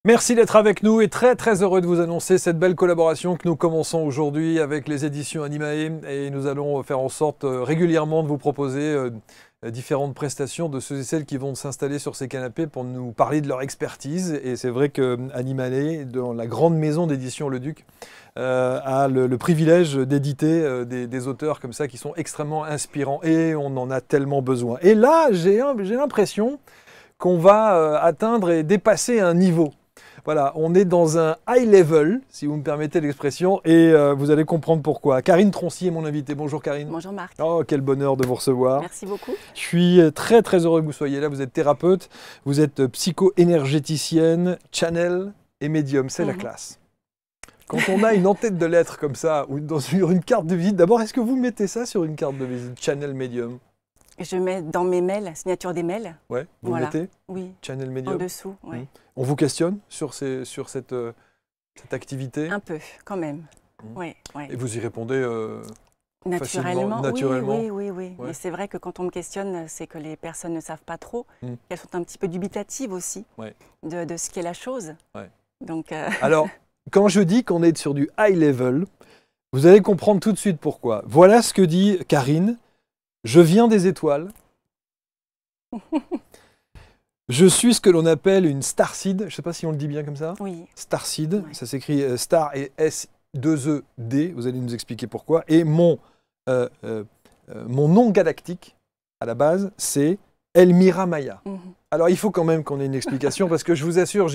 Merci d'être avec nous et très heureux de vous annoncer cette belle collaboration que nous commençons aujourd'hui avec les éditions Animae et nous allons faire en sorte régulièrement de vous proposer différentes prestations de ceux et celles qui vont s'installer sur ces canapés pour nous parler de leur expertise. Et c'est vrai que Animae, dans la grande maison d'édition Le Duc, a le privilège d'éditer des auteurs comme ça qui sont extrêmement inspirants et on en a tellement besoin. Et là, j'ai l'impression qu'on va atteindre et dépasser un niveau. Voilà, on est dans un high level, si vous me permettez l'expression, et vous allez comprendre pourquoi. Karine Troncy est mon invitée. Bonjour Karine. Bonjour Marc. Oh, quel bonheur de vous recevoir. Merci beaucoup. Je suis très heureux que vous soyez là. Vous êtes thérapeute, vous êtes psycho-énergéticienne, channel et médium. C'est la classe. Quand on a une en-tête de lettres comme ça, ou sur une carte de visite, d'abord, est-ce que vous mettez ça sur une carte de visite, channel médium? Je mets dans mes mails, signature des mails. Ouais, vous voilà. mettez oui. Channel médium en dessous. Ouais. On vous questionne sur cette activité? Un peu, quand même. Ouais. Et vous y répondez naturellement. Naturellement. Oui. Ouais. Mais c'est vrai que quand on me questionne, c'est que les personnes ne savent pas trop. Elles sont un petit peu dubitatives aussi de ce qu'est la chose. Ouais. Donc, Alors, quand je dis qu'on est sur du high level, vous allez comprendre tout de suite pourquoi. Voilà ce que dit Karine. Je viens des étoiles. Je suis ce que l'on appelle une starseed. Je ne sais pas si on le dit bien comme ça. Oui. Starseed, Ouais. ça s'écrit star et S2ED. Vous allez nous expliquer pourquoi. Et mon nom galactique, à la base, c'est Elmira Maya. Alors, il faut quand même qu'on ait une explication parce que je vous assure,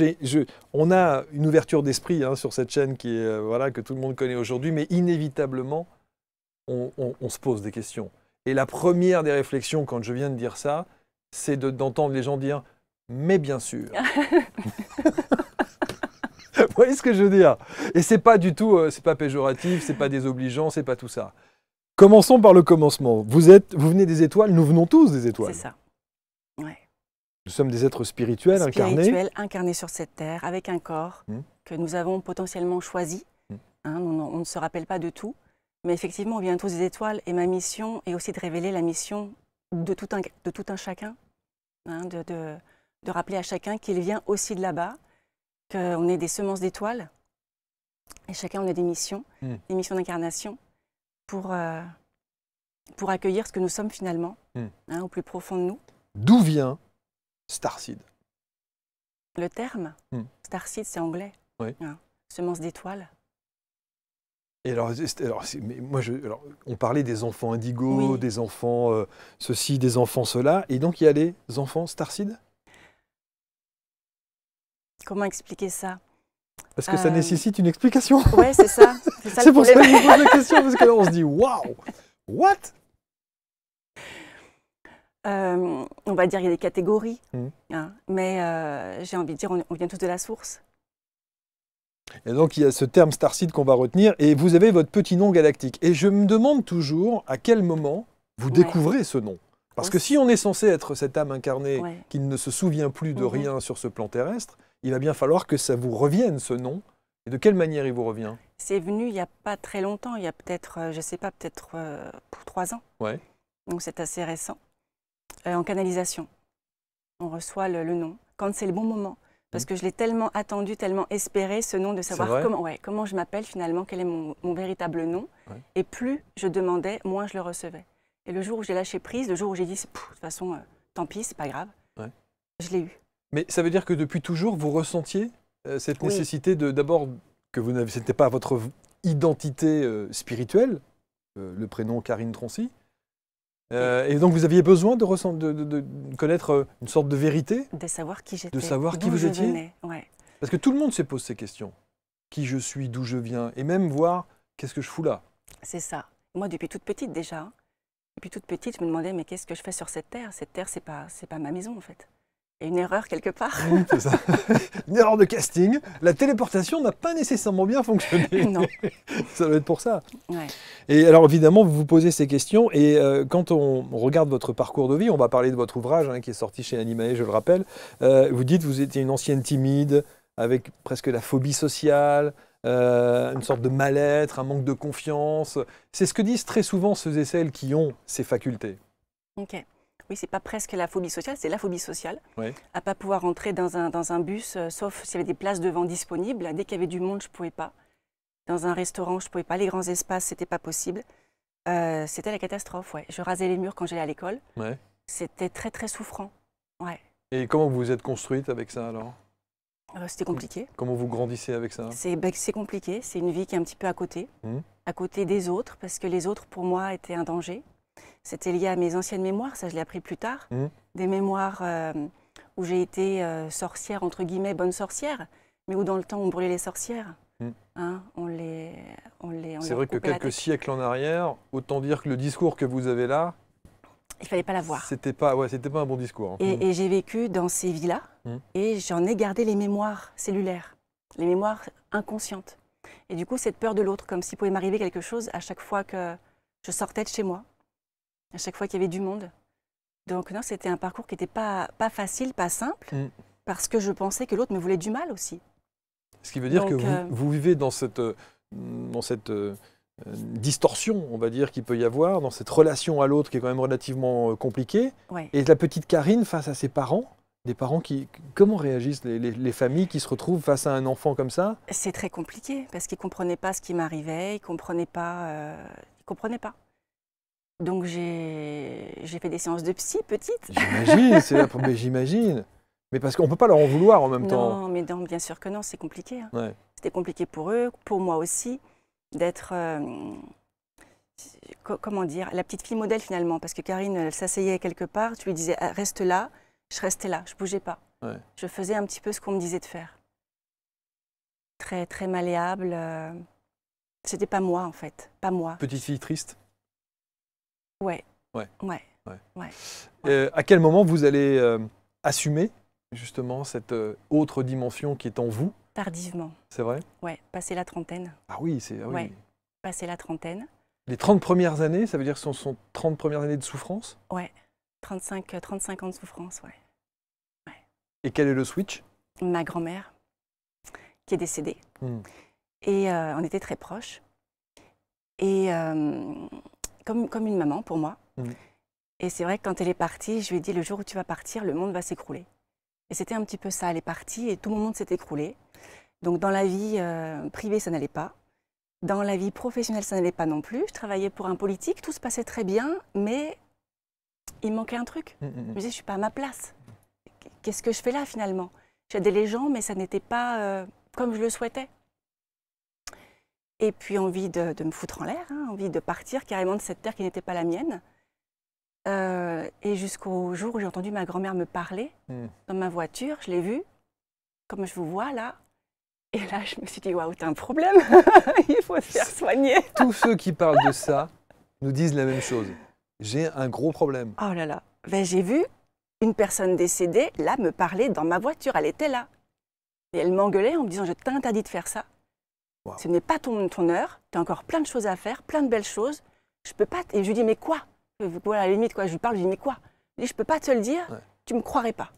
on a une ouverture d'esprit sur cette chaîne qui est, que tout le monde connaît aujourd'hui, mais inévitablement, on se pose des questions. Et la première des réflexions, quand je viens de dire ça, c'est d'entendre les gens dire « mais bien sûr ». Vous voyez ce que je veux dire? Et c'est pas du tout, c'est pas péjoratif, c'est pas désobligeant, c'est pas tout ça. Commençons par le commencement. Vous venez des étoiles, nous venons tous des étoiles. C'est ça. Ouais. Nous sommes des êtres spirituels incarnés sur cette terre, avec un corps que nous avons potentiellement choisi. On ne se rappelle pas de tout. Mais effectivement, on vient tous des étoiles et ma mission est aussi de révéler la mission de tout un chacun, de rappeler à chacun qu'il vient aussi de là-bas, qu'on est des semences d'étoiles et chacun on a des missions d'incarnation pour accueillir ce que nous sommes finalement, au plus profond de nous. D'où vient Starseed? Le terme Starseed, c'est anglais, semence d'étoiles. Et alors on parlait des enfants indigo, des enfants ceci, des enfants cela, et donc il y a les enfants Starseed? Comment expliquer ça? Parce que ça nécessite une explication. Oui, c'est ça. C'est pour ça que je vous pose la question, parce que là on se dit waouh, what? On va dire qu'il y a des catégories, mais j'ai envie de dire on vient tous de la source. Et donc, il y a ce terme Starseed qu'on va retenir, et vous avez votre petit nom galactique. Et je me demande toujours à quel moment vous découvrez ce nom. Parce que si on est censé être cette âme incarnée qui ne se souvient plus de rien sur ce plan terrestre, il va bien falloir que ça vous revienne, ce nom. Et de quelle manière il vous revient? C'est venu il n'y a pas très longtemps, il y a peut-être, je ne sais pas, peut-être pour 3 ans. Ouais. Donc c'est assez récent. En canalisation, on reçoit le nom, quand c'est le bon moment. Parce que je l'ai tellement attendu, tellement espéré, ce nom, de savoir comment je m'appelle finalement, quel est mon véritable nom. Et plus je demandais, moins je le recevais. Et le jour où j'ai lâché prise, le jour où j'ai dit, de toute façon, tant pis, c'est pas grave, je l'ai eu. Mais ça veut dire que depuis toujours, vous ressentiez cette nécessité d'abord, que ce n'était pas votre identité spirituelle, le prénom Karine Troncy, et donc vous aviez besoin de connaître une sorte de vérité? De savoir qui j'étais. De savoir qui vous étiez? Ouais. Parce que tout le monde se pose ces questions. Qui je suis, d'où je viens, et même voir qu'est-ce que je fous là. C'est ça. Moi, depuis toute petite déjà, depuis toute petite, je me demandais mais qu'est-ce que je fais sur cette terre? Cette terre, c'est pas ma maison en fait. Et une erreur quelque part. C'est ça. Une erreur de casting. La téléportation n'a pas nécessairement bien fonctionné. Non. Ça doit être pour ça. Ouais. Et alors évidemment, vous vous posez ces questions. Et quand on regarde votre parcours de vie, on va parler de votre ouvrage qui est sorti chez Animae, je le rappelle. Vous dites que vous étiez une ancienne timide, avec presque la phobie sociale, une sorte de mal-être, un manque de confiance. C'est ce que disent très souvent ceux et celles qui ont ces facultés. Ok. Oui, c'est pas presque la phobie sociale, c'est la phobie sociale. Oui. À pas pouvoir rentrer dans un bus, sauf s'il y avait des places devant disponibles. Dès qu'il y avait du monde, je pouvais pas. Dans un restaurant, je pouvais pas. Les grands espaces, c'était pas possible. C'était la catastrophe, ouais. Je rasais les murs quand j'allais à l'école. Ouais. C'était très, très souffrant. Ouais. Et comment vous vous êtes construite avec ça alors? C'était compliqué. Comment vous grandissez avec ça? C'est compliqué. C'est une vie qui est un petit peu à côté des autres, parce que les autres, pour moi, étaient un danger. C'était lié à mes anciennes mémoires, ça je l'ai appris plus tard. Des mémoires où j'ai été sorcière, entre guillemets, bonne sorcière, mais où dans le temps on brûlait les sorcières. Hein, c'est vrai que quelques siècles en arrière, autant dire que le discours que vous avez là, il fallait pas l'avoir. C'était pas un bon discours. Hein. Et j'ai vécu dans ces vies-là, et j'en ai gardé les mémoires cellulaires, les mémoires inconscientes. Et du coup, cette peur de l'autre, comme s'il pouvait m'arriver quelque chose à chaque fois que je sortais de chez moi, à chaque fois qu'il y avait du monde. Donc non, c'était un parcours qui n'était pas facile, pas simple, parce que je pensais que l'autre me voulait du mal aussi. Ce qui veut dire que vous vivez dans cette distorsion, on va dire, qu'il peut y avoir, dans cette relation à l'autre qui est quand même relativement compliquée. Ouais. Et la petite Karine face à ses parents, des parents qui... Comment réagissent les familles qui se retrouvent face à un enfant comme ça? C'est très compliqué, parce qu'ils ne comprenaient pas ce qui m'arrivait, ils ne comprenaient pas. Donc j'ai fait des séances de psy petites. J'imagine, j'imagine. Mais parce qu'on ne peut pas leur en vouloir en même temps. Non, mais non, bien sûr que non, c'est compliqué. Hein. Ouais. C'était compliqué pour eux, pour moi aussi, d'être, comment dire, la petite fille modèle finalement. Parce que Karine, elle s'asseyait quelque part, tu lui disais ah, reste là, je restais là, je ne bougeais pas. Ouais. Je faisais un petit peu ce qu'on me disait de faire. Très, très malléable. C'était pas moi en fait, pas moi. Petite fille triste? Ouais. À quel moment vous allez assumer justement cette autre dimension qui est en vous? Tardivement. C'est vrai? Ouais, passé la trentaine. Ah oui, c'est... Ah oui. Ouais, passé la trentaine. Les 30 premières années, ça veut dire que ce sont 30 premières années de souffrance? Ouais, 35 ans de souffrance, ouais. Et quel est le switch? Ma grand-mère, qui est décédée. Et on était très proches. Et comme une maman pour moi. Et c'est vrai que quand elle est partie, je lui ai dit, le jour où tu vas partir, le monde va s'écrouler. Et c'était un petit peu ça, elle est partie et tout mon monde s'est écroulé. Donc dans la vie privée, ça n'allait pas. Dans la vie professionnelle, ça n'allait pas non plus. Je travaillais pour un politique, tout se passait très bien, mais il me manquait un truc. Je me disais, je ne suis pas à ma place. Qu'est-ce que je fais là finalement? J'aidais les gens, mais ça n'était pas comme je le souhaitais. Et puis envie de me foutre en l'air, hein, envie de partir carrément de cette terre qui n'était pas la mienne. Et jusqu'au jour où j'ai entendu ma grand-mère me parler dans ma voiture, je l'ai vue, comme je vous vois là. Et là, je me suis dit, waouh, t'as un problème, il faut te faire soigner. Tous ceux qui parlent de ça nous disent la même chose. J'ai un gros problème. Oh là là, ben, j'ai vu une personne décédée, là, me parler dans ma voiture, elle était là. Et elle m'engueulait en me disant, je t'interdis de faire ça. Wow. Ce n'est pas ton heure, tu as encore plein de choses à faire, plein de belles choses. Je peux pas. Et je lui dis, mais quoi? Voilà, à la limite, quoi, je lui parle, je lui dis, mais quoi? Je dis, je peux pas te le dire, tu me croirais pas.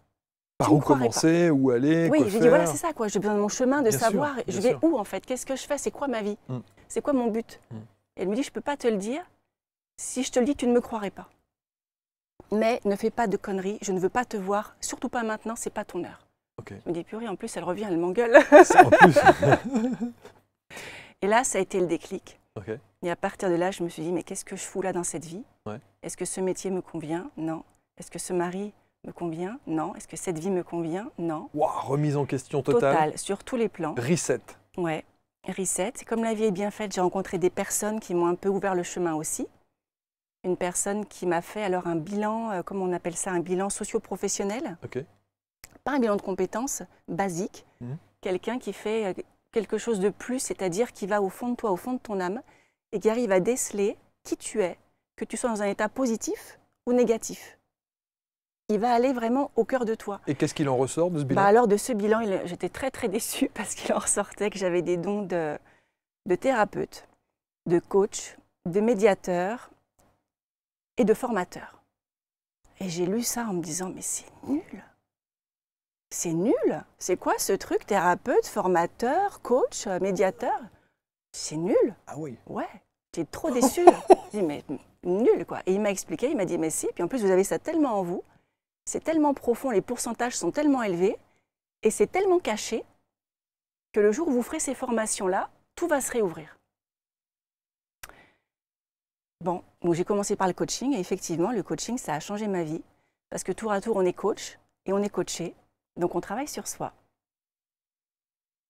Par où commencer, où aller, oui, quoi j'ai faire. dit, voilà, c'est ça, quoi. J'ai besoin de mon chemin, de savoir, bien je vais sûr. où en fait? Qu'est-ce que je fais? C'est quoi ma vie? C'est quoi mon but? Et elle me dit, je peux pas te le dire. Si je te le dis, tu ne me croirais pas. Mais ne fais pas de conneries, je ne veux pas te voir, surtout pas maintenant, c'est pas ton heure. Okay. Je me dis, purée, en plus, elle revient, elle m'engueule. En plus. Et là, ça a été le déclic. Okay. Et à partir de là, je me suis dit, mais qu'est-ce que je fous là dans cette vie? Est-ce que ce métier me convient? Non. Est-ce que ce mari me convient? Non. Est-ce que cette vie me convient? Non. Wow, remise en question totale. Totale, sur tous les plans. Reset. Ouais, reset. Comme la vie est bien faite, j'ai rencontré des personnes qui m'ont un peu ouvert le chemin aussi. Une personne qui m'a fait alors un bilan, comment on appelle ça, un bilan socio-professionnel. Okay. Pas un bilan de compétences basique. Quelqu'un qui fait quelque chose de plus, c'est-à-dire qui va au fond de toi, au fond de ton âme, et qui arrive à déceler qui tu es, que tu sois dans un état positif ou négatif. Il va aller vraiment au cœur de toi. Et qu'est-ce qu'il en ressort de ce bilan? Alors de ce bilan, j'étais très très déçue parce qu'il en ressortait que j'avais des dons de thérapeute, de coach, de médiateur et de formateur. Et j'ai lu ça en me disant, mais c'est nul. C'est nul. C'est quoi ce truc, thérapeute, formateur, coach, médiateur? C'est nul. Ah oui. Ouais. J'étais trop déçue. Je dis, mais nul, quoi. Et il m'a expliqué, il m'a dit, mais si, puis en plus, vous avez ça tellement en vous, c'est tellement profond, les pourcentages sont tellement élevés, et c'est tellement caché, que le jour où vous ferez ces formations-là, tout va se réouvrir. Bon, donc j'ai commencé par le coaching, et effectivement, le coaching, ça a changé ma vie, parce que tour à tour, on est coach, et on est coaché, donc on travaille sur soi.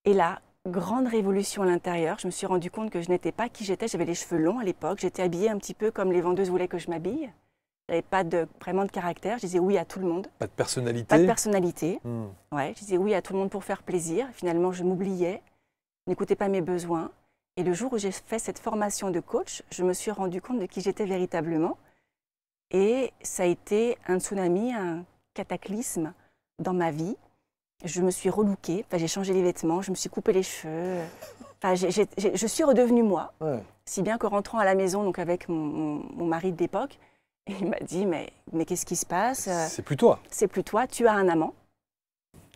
Et là, grande révolution à l'intérieur, je me suis rendu compte que je n'étais pas qui j'étais, j'avais les cheveux longs à l'époque, j'étais habillée un petit peu comme les vendeuses voulaient que je m'habille. Je n'avais pas vraiment de caractère, je disais oui à tout le monde. Pas de personnalité. Pas de personnalité, ouais, je disais oui à tout le monde pour faire plaisir. Finalement, je m'oubliais, je n'écoutais pas mes besoins. Et le jour où j'ai fait cette formation de coach, je me suis rendu compte de qui j'étais véritablement. Et ça a été un tsunami, un cataclysme dans ma vie. Je me suis relookée, enfin, j'ai changé les vêtements, je me suis coupé les cheveux. Enfin, je suis redevenue moi. Ouais. Si bien qu'en rentrant à la maison, donc avec mon mari de l'époque, il m'a dit, mais qu'est-ce qui se passe? C'est plus toi. C'est plus toi, tu as un amant.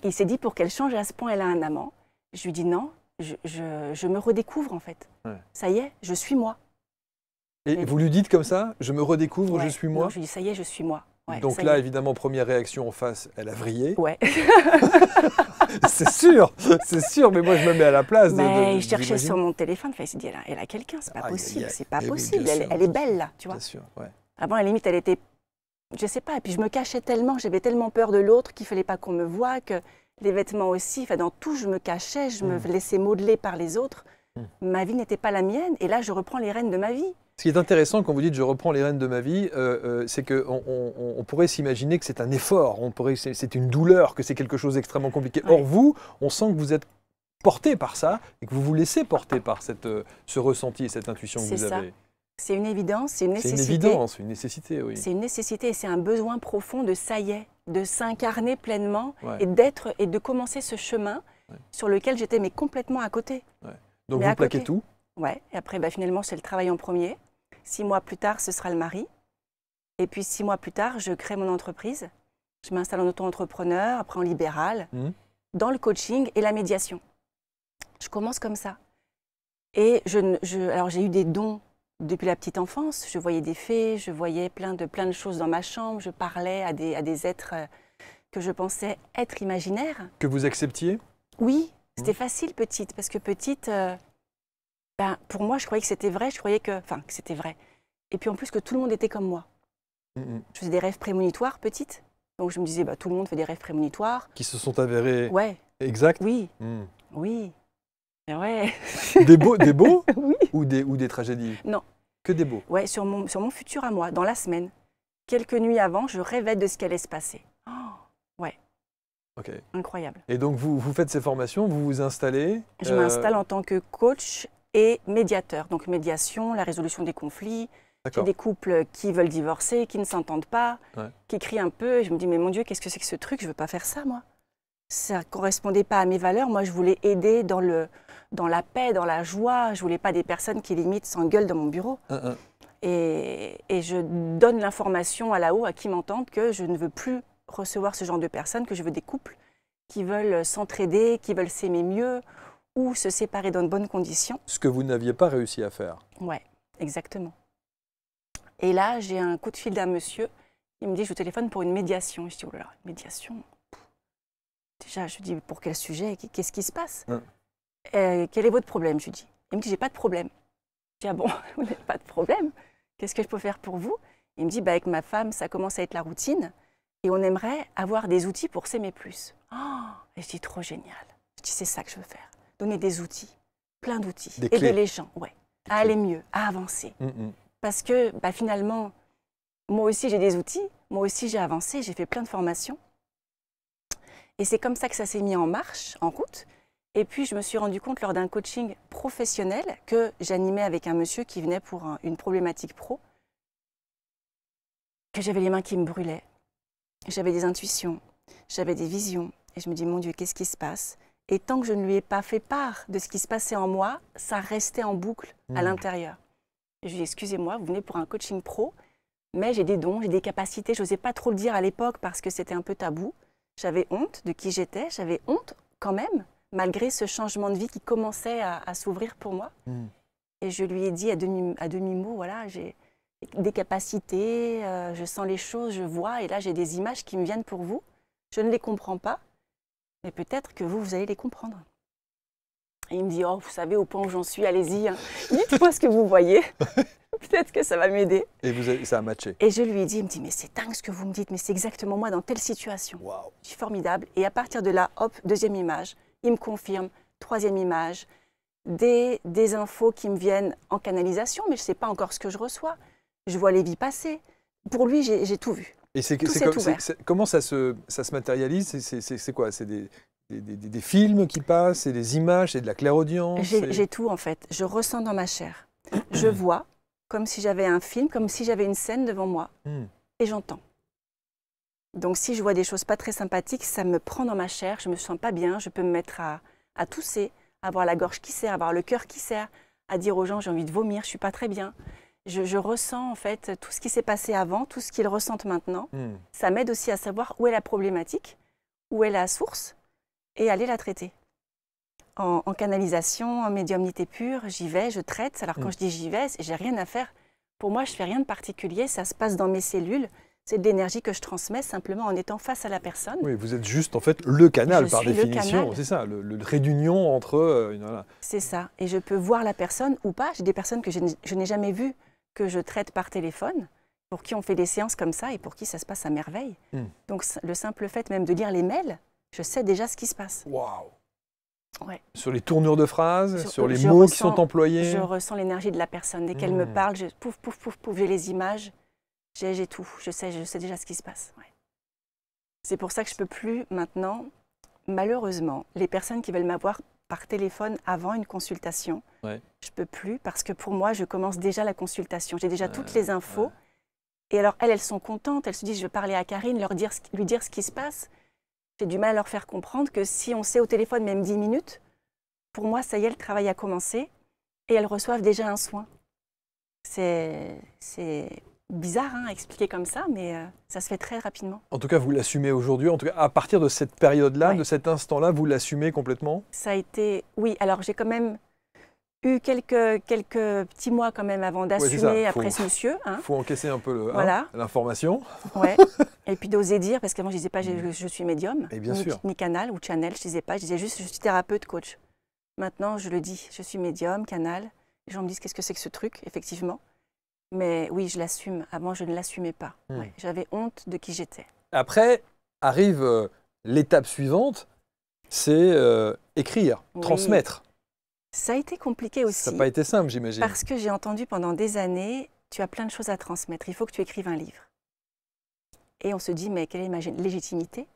Il s'est dit, pour qu'elle change à ce point, elle a un amant. Je lui dis, non, je me redécouvre en fait. Ouais. Ça y est, je suis moi. Et vous lui dites comme ça, je me redécouvre, ouais, je suis moi? Non, je lui dis, ça y est, je suis moi. Ouais, donc là, évidemment, première réaction en face, elle a vrillé. Ouais. c'est sûr, mais moi je me mets à la place. Je cherchais sur mon téléphone, il s'est dit, elle a quelqu'un, c'est pas possible, c'est pas possible, elle est belle là, tu vois. Bien sûr, ouais. Avant, à la limite, elle était, je sais pas, et puis je me cachais tellement, j'avais tellement peur de l'autre qu'il fallait pas qu'on me voie, que les vêtements aussi, enfin dans tout, je me cachais, je me laissais modeler par les autres. Ma vie n'était pas la mienne, et là, je reprends les rênes de ma vie. Ce qui est intéressant quand vous dites « je reprends les rênes de ma vie », c'est qu'on pourrait s'imaginer que c'est un effort, c'est une douleur, que c'est quelque chose d'extrêmement compliqué. Ouais. Or vous, on sent que vous êtes porté par ça et que vous vous laissez porter par ce ressenti et cette intuition que vous avez. C'est une évidence, c'est une nécessité. C'est une évidence, une nécessité, oui. C'est une nécessité et c'est un besoin profond de ça y est, de s'incarner pleinement et de commencer ce chemin sur lequel j'étais mais complètement à côté. Ouais. Donc vous plaquez tout? Ouais, et après finalement c'est le travail en premier. 6 mois plus tard, ce sera le mari. Et puis 6 mois plus tard, je crée mon entreprise. Je m'installe en auto-entrepreneur, après en libéral, dans le coaching et la médiation. Je commence comme ça. Et alors j'ai eu des dons depuis la petite enfance. Je voyais des fées, je voyais plein de choses dans ma chambre. Je parlais à des êtres que je pensais être imaginaires. Que vous acceptiez? Oui, c'était facile petite, parce que petite... pour moi, je croyais que c'était vrai, que c'était vrai. Et puis en plus que tout le monde était comme moi. Je faisais des rêves prémonitoires petite. Donc je me disais, tout le monde fait des rêves prémonitoires. Qui se sont avérés exacts? Oui, oui. Et ouais. Des beaux oui. ou des tragédies? Non. Que des beaux? Ouais, sur mon futur à moi, dans la semaine. Quelques nuits avant, je rêvais de ce qui allait se passer. Oh, ouais. Okay. Incroyable. Et donc vous faites ces formations, vous vous installez? Je m'installe en tant que coach et médiateur. Donc médiation, la résolution des conflits. J'ai des couples qui veulent divorcer, qui ne s'entendent pas, qui crient un peu. Et je me dis, mais mon Dieu, qu'est-ce que c'est que ce truc? Je ne veux pas faire ça, moi. Ça ne correspondait pas à mes valeurs. Moi, je voulais aider dans la paix, dans la joie. Je ne voulais pas des personnes qui, limite, s'engueulent dans mon bureau. Et je donne l'information à là-haut, à qui m'entendent, que je ne veux plus recevoir ce genre de personnes, que je veux des couples qui veulent s'entraider, qui veulent s'aimer mieux ou se séparer dans de bonnes conditions. Ce que vous n'aviez pas réussi à faire. Oui, exactement. Et là, j'ai un coup de fil d'un monsieur. Il me dit, je vous téléphone pour une médiation. Je dis, oh là là, médiation. Déjà, je lui dis, pour quel sujet? Qu'est-ce qui se passe? Quel est votre problème? Je lui dis. Il me dit, j'ai pas de problème. Je dis, ah bon, vous n'avez pas de problème? Qu'est-ce que je peux faire pour vous? Il me dit, avec ma femme, ça commence à être la routine. Et on aimerait avoir des outils pour s'aimer plus. Oh, et je dis, trop génial. Je dis, c'est ça que je veux faire. Donner des outils, plein d'outils. Aider les gens, à aller mieux, à avancer. Parce que finalement, moi aussi j'ai des outils, moi aussi j'ai avancé, j'ai fait plein de formations. Et c'est comme ça que ça s'est mis en marche, en route. Et puis je me suis rendu compte lors d'un coaching professionnel que j'animais avec un monsieur qui venait pour une problématique pro, que j'avais les mains qui me brûlaient. J'avais des intuitions, j'avais des visions. Et je me dis, mon Dieu, qu'est-ce qui se passe? Et tant que je ne lui ai pas fait part de ce qui se passait en moi, ça restait en boucle à l'intérieur. Je lui ai dit, excusez-moi, vous venez pour un coaching pro, mais j'ai des dons, j'ai des capacités. Je n'osais pas trop le dire à l'époque parce que c'était un peu tabou. J'avais honte de qui j'étais, j'avais honte quand même, malgré ce changement de vie qui commençait à s'ouvrir pour moi. Et je lui ai dit à demi-mot, voilà, j'ai des capacités, je sens les choses, je vois, et là j'ai des images qui me viennent pour vous. Je ne les comprends pas, mais peut-être que vous allez les comprendre. Et il me dit, oh, vous savez, au point où j'en suis, allez-y, hein. Dites-moi ce que vous voyez. Peut-être que ça va m'aider. Et ça a matché. Et je lui ai dit, il me dit, mais c'est dingue ce que vous me dites, mais c'est exactement moi dans telle situation. Wow. Je suis formidable. Et à partir de là, hop, deuxième image, il me confirme, troisième image, des infos qui me viennent en canalisation, mais je ne sais pas encore ce que je reçois. Je vois les vies passer. Pour lui, j'ai tout vu. Et comment ça se matérialise? C'est quoi? C'est des films qui passent, c'est des images, c'est de la clairaudience? J'ai tout en fait. Je ressens dans ma chair. Je vois comme si j'avais un film, comme si j'avais une scène devant moi. Et j'entends. Donc si je vois des choses pas très sympathiques, ça me prend dans ma chair, je me sens pas bien, je peux me mettre à tousser, à avoir la gorge qui serre, à avoir le cœur qui serre, à dire aux gens j'ai envie de vomir, je suis pas très bien. Je ressens en fait tout ce qui s'est passé avant, tout ce qu'ils ressentent maintenant. Ça m'aide aussi à savoir où est la problématique, où est la source et aller la traiter. En canalisation, en médiumnité pure, j'y vais, je traite. Alors quand je dis j'y vais, j'ai rien à faire. Pour moi, je fais rien de particulier, ça se passe dans mes cellules. C'est de l'énergie que je transmets simplement en étant face à la personne. Oui, vous êtes juste en fait le canal par définition. C'est ça, le trait d'union entre... voilà. C'est ça. Et je peux voir la personne ou pas. J'ai des personnes que je n'ai jamais vues, que je traite par téléphone, pour qui on fait des séances comme ça et pour qui ça se passe à merveille. Donc le simple fait même de lire les mails, je sais déjà ce qui se passe. Waouh! Ouais. Sur les tournures de phrases, sur les mots qui sont employés. Je ressens l'énergie de la personne. Dès qu'elle me parle, pouf, pouf, pouf, pouf, j'ai les images, j'ai tout. Je sais déjà ce qui se passe. Ouais. C'est pour ça que je ne peux plus maintenant, malheureusement, les personnes qui veulent m'avoir par téléphone avant une consultation, je ne peux plus parce que pour moi, je commence déjà la consultation. J'ai déjà toutes les infos. Et alors, elles sont contentes. Elles se disent, je vais parler à Karine, lui dire ce qui se passe. J'ai du mal à leur faire comprendre que si on sait au téléphone même 10 minutes, pour moi, ça y est, le travail a commencé et elles reçoivent déjà un soin. C'est bizarre à expliquer comme ça, mais ça se fait très rapidement. En tout cas, vous l'assumez aujourd'hui. En tout cas, à partir de cette période-là, de cet instant-là, vous l'assumez complètement? Ça a été... Oui, alors j'ai quand même eu quelques petits mois quand même avant d'assumer après ce monsieur. Il faut encaisser un peu l'information. Ouais. Et puis d'oser dire, parce qu'avant je ne disais pas je suis médium, ni canal ou channel, je ne disais pas, je disais juste je suis thérapeute, coach. Maintenant je le dis, je suis médium, canal. Les gens me disent qu'est-ce que c'est que ce truc, effectivement. Mais oui, je l'assume. Avant je ne l'assumais pas. Ouais. J'avais honte de qui j'étais. Après arrive l'étape suivante, c'est écrire, transmettre. Ça a été compliqué aussi. Ça n'a pas été simple, j'imagine. Parce que j'ai entendu pendant des années, tu as plein de choses à transmettre, il faut que tu écrives un livre. Et on se dit, mais quelle est ma légitimité?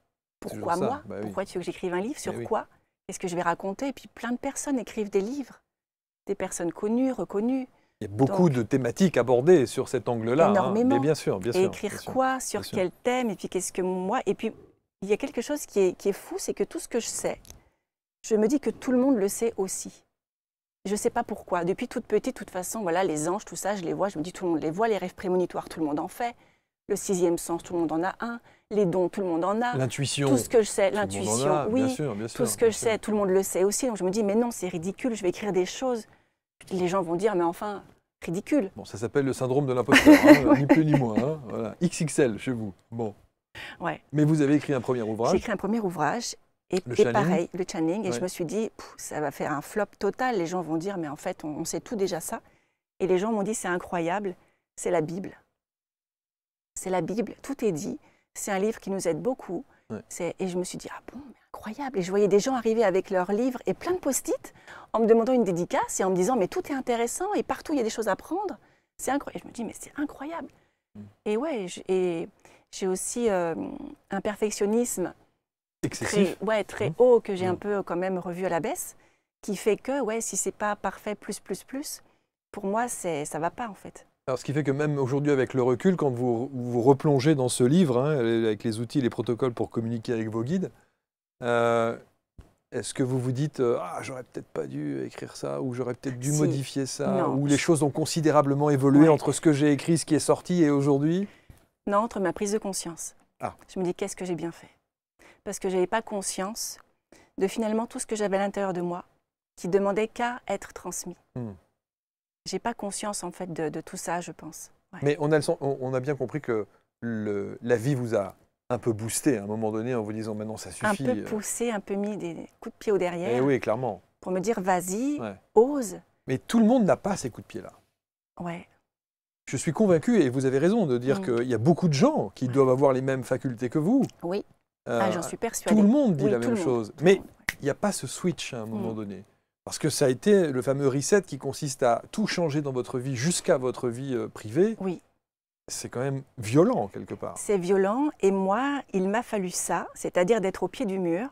Pourquoi moi? Pourquoi tu veux que j'écrive un livre? Sur quoi? Qu'est-ce que je vais raconter? Et puis plein de personnes écrivent des livres, des personnes connues, reconnues. Il y a beaucoup de thématiques abordées sur cet angle-là. Énormément. Mais bien sûr, bien sûr. Et écrire quoi? Sur quel thème? Et puis qu'est-ce que moi? Et puis il y a quelque chose qui est fou, c'est que tout ce que je sais, je me dis que tout le monde le sait aussi. Je ne sais pas pourquoi. Depuis toute petite, de toute façon, voilà, les anges, tout ça, je les vois. Je me dis, tout le monde les voit. Les rêves prémonitoires, tout le monde en fait. Le sixième sens, tout le monde en a un. Les dons, tout le monde en a. L'intuition. Tout ce que je sais, l'intuition, oui. Bien sûr, tout ce que je sais, tout le monde le sait aussi. Donc je me dis, mais non, c'est ridicule, je vais écrire des choses. Les gens vont dire, mais enfin, ridicule. Bon, ça s'appelle le syndrome de l'imposteur, ni plus ni moins. Voilà. XXL chez vous. Bon. Ouais. Mais vous avez écrit un premier ouvrage. J'ai écrit un premier ouvrage. Et pareil, le channeling. Et je me suis dit, ça va faire un flop total. Les gens vont dire, mais en fait, on sait tout déjà ça. Et les gens m'ont dit, c'est incroyable, c'est la Bible. C'est la Bible, tout est dit. C'est un livre qui nous aide beaucoup. Et je me suis dit, ah bon, mais incroyable. Et je voyais des gens arriver avec leurs livres et plein de post-it en me demandant une dédicace et en me disant, mais tout est intéressant et partout, il y a des choses à prendre. C'est incroyable. Et je me dis, mais c'est incroyable. Et ouais, j'ai aussi un perfectionnisme excessif. Très haut, que j'ai un peu quand même revu à la baisse, qui fait que si c'est pas parfait plus, pour moi, ça va pas en fait. Alors, ce qui fait que même aujourd'hui, avec le recul, quand vous vous replongez dans ce livre, avec les outils et les protocoles pour communiquer avec vos guides, est-ce que vous vous dites j'aurais peut-être pas dû écrire ça, ou j'aurais peut-être dû modifier ça, ou les choses ont considérablement évolué entre ce que j'ai écrit, ce qui est sorti et aujourd'hui? Non, entre ma prise de conscience. Je me dis, qu'est-ce que j'ai bien fait? Parce que je n'avais pas conscience de finalement tout ce que j'avais à l'intérieur de moi, qui demandait qu'à être transmis. j'ai pas conscience en fait de tout ça, je pense. Ouais. Mais on a bien compris que la vie vous a un peu boosté à un moment donné en vous disant maintenant ça suffit. Un peu poussé, un peu mis des coups de pied au derrière. Eh oui, clairement. Pour me dire vas-y, ose. Mais tout le monde n'a pas ces coups de pied-là. Ouais. Je suis convaincu, et vous avez raison de dire qu'il y a beaucoup de gens qui doivent avoir les mêmes facultés que vous. Oui, j'en suis persuadée. Tout le monde dit la même chose. Mais il n'y a pas ce switch à un moment donné. Parce que ça a été le fameux reset qui consiste à tout changer dans votre vie jusqu'à votre vie privée. Oui. C'est quand même violent, quelque part. C'est violent. Et moi, il m'a fallu ça, c'est-à-dire d'être au pied du mur,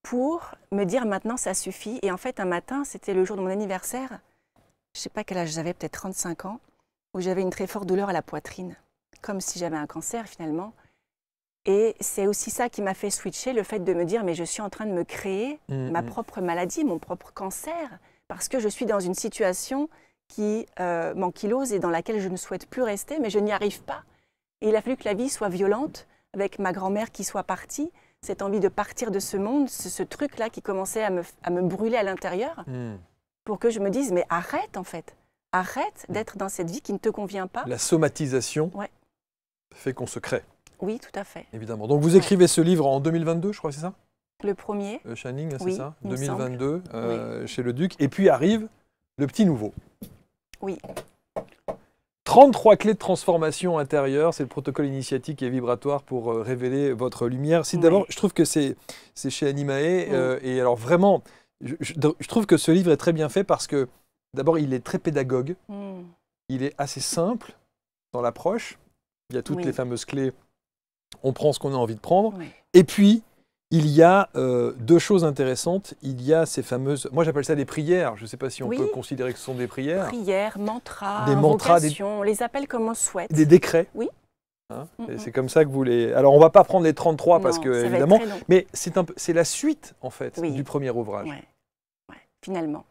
pour me dire maintenant ça suffit. Et en fait, un matin, c'était le jour de mon anniversaire. Je ne sais pas quel âge j'avais, peut-être 35 ans, où j'avais une très forte douleur à la poitrine, comme si j'avais un cancer finalement. Et c'est aussi ça qui m'a fait switcher, le fait de me dire mais je suis en train de me créer ma propre maladie, mon propre cancer, parce que je suis dans une situation qui m'ankylose et dans laquelle je ne souhaite plus rester, mais je n'y arrive pas. Et il a fallu que la vie soit violente, avec ma grand-mère qui soit partie, cette envie de partir de ce monde, ce truc-là qui commençait à me brûler à l'intérieur, pour que je me dise mais arrête en fait. Arrête d'être dans cette vie qui ne te convient pas. La somatisation fait qu'on se crée. Oui, tout à fait. Évidemment. Donc vous écrivez ce livre en 2022, je crois, c'est ça? Le premier. Shining, c'est ça? Il 2022, chez Le Duc. Et puis arrive le petit nouveau. Oui. 33 clés de transformation intérieure, c'est le protocole initiatique et vibratoire pour révéler votre lumière. D'abord, je trouve que c'est chez Animae. Et alors vraiment, je trouve que ce livre est très bien fait parce que d'abord, il est très pédagogue. Il est assez simple dans l'approche. Il y a toutes les fameuses clés. On prend ce qu'on a envie de prendre. Et puis, il y a deux choses intéressantes. Il y a ces fameuses... Moi, j'appelle ça des prières. Je ne sais pas si on peut considérer que ce sont des prières. Prières, mantras, des mantras, on les appelle comme on souhaite. Des décrets. Oui. Hein, c'est comme ça que vous les... Alors, on ne va pas prendre les 33 parce que, évidemment, mais c'est la suite, en fait, du premier ouvrage. Finalement.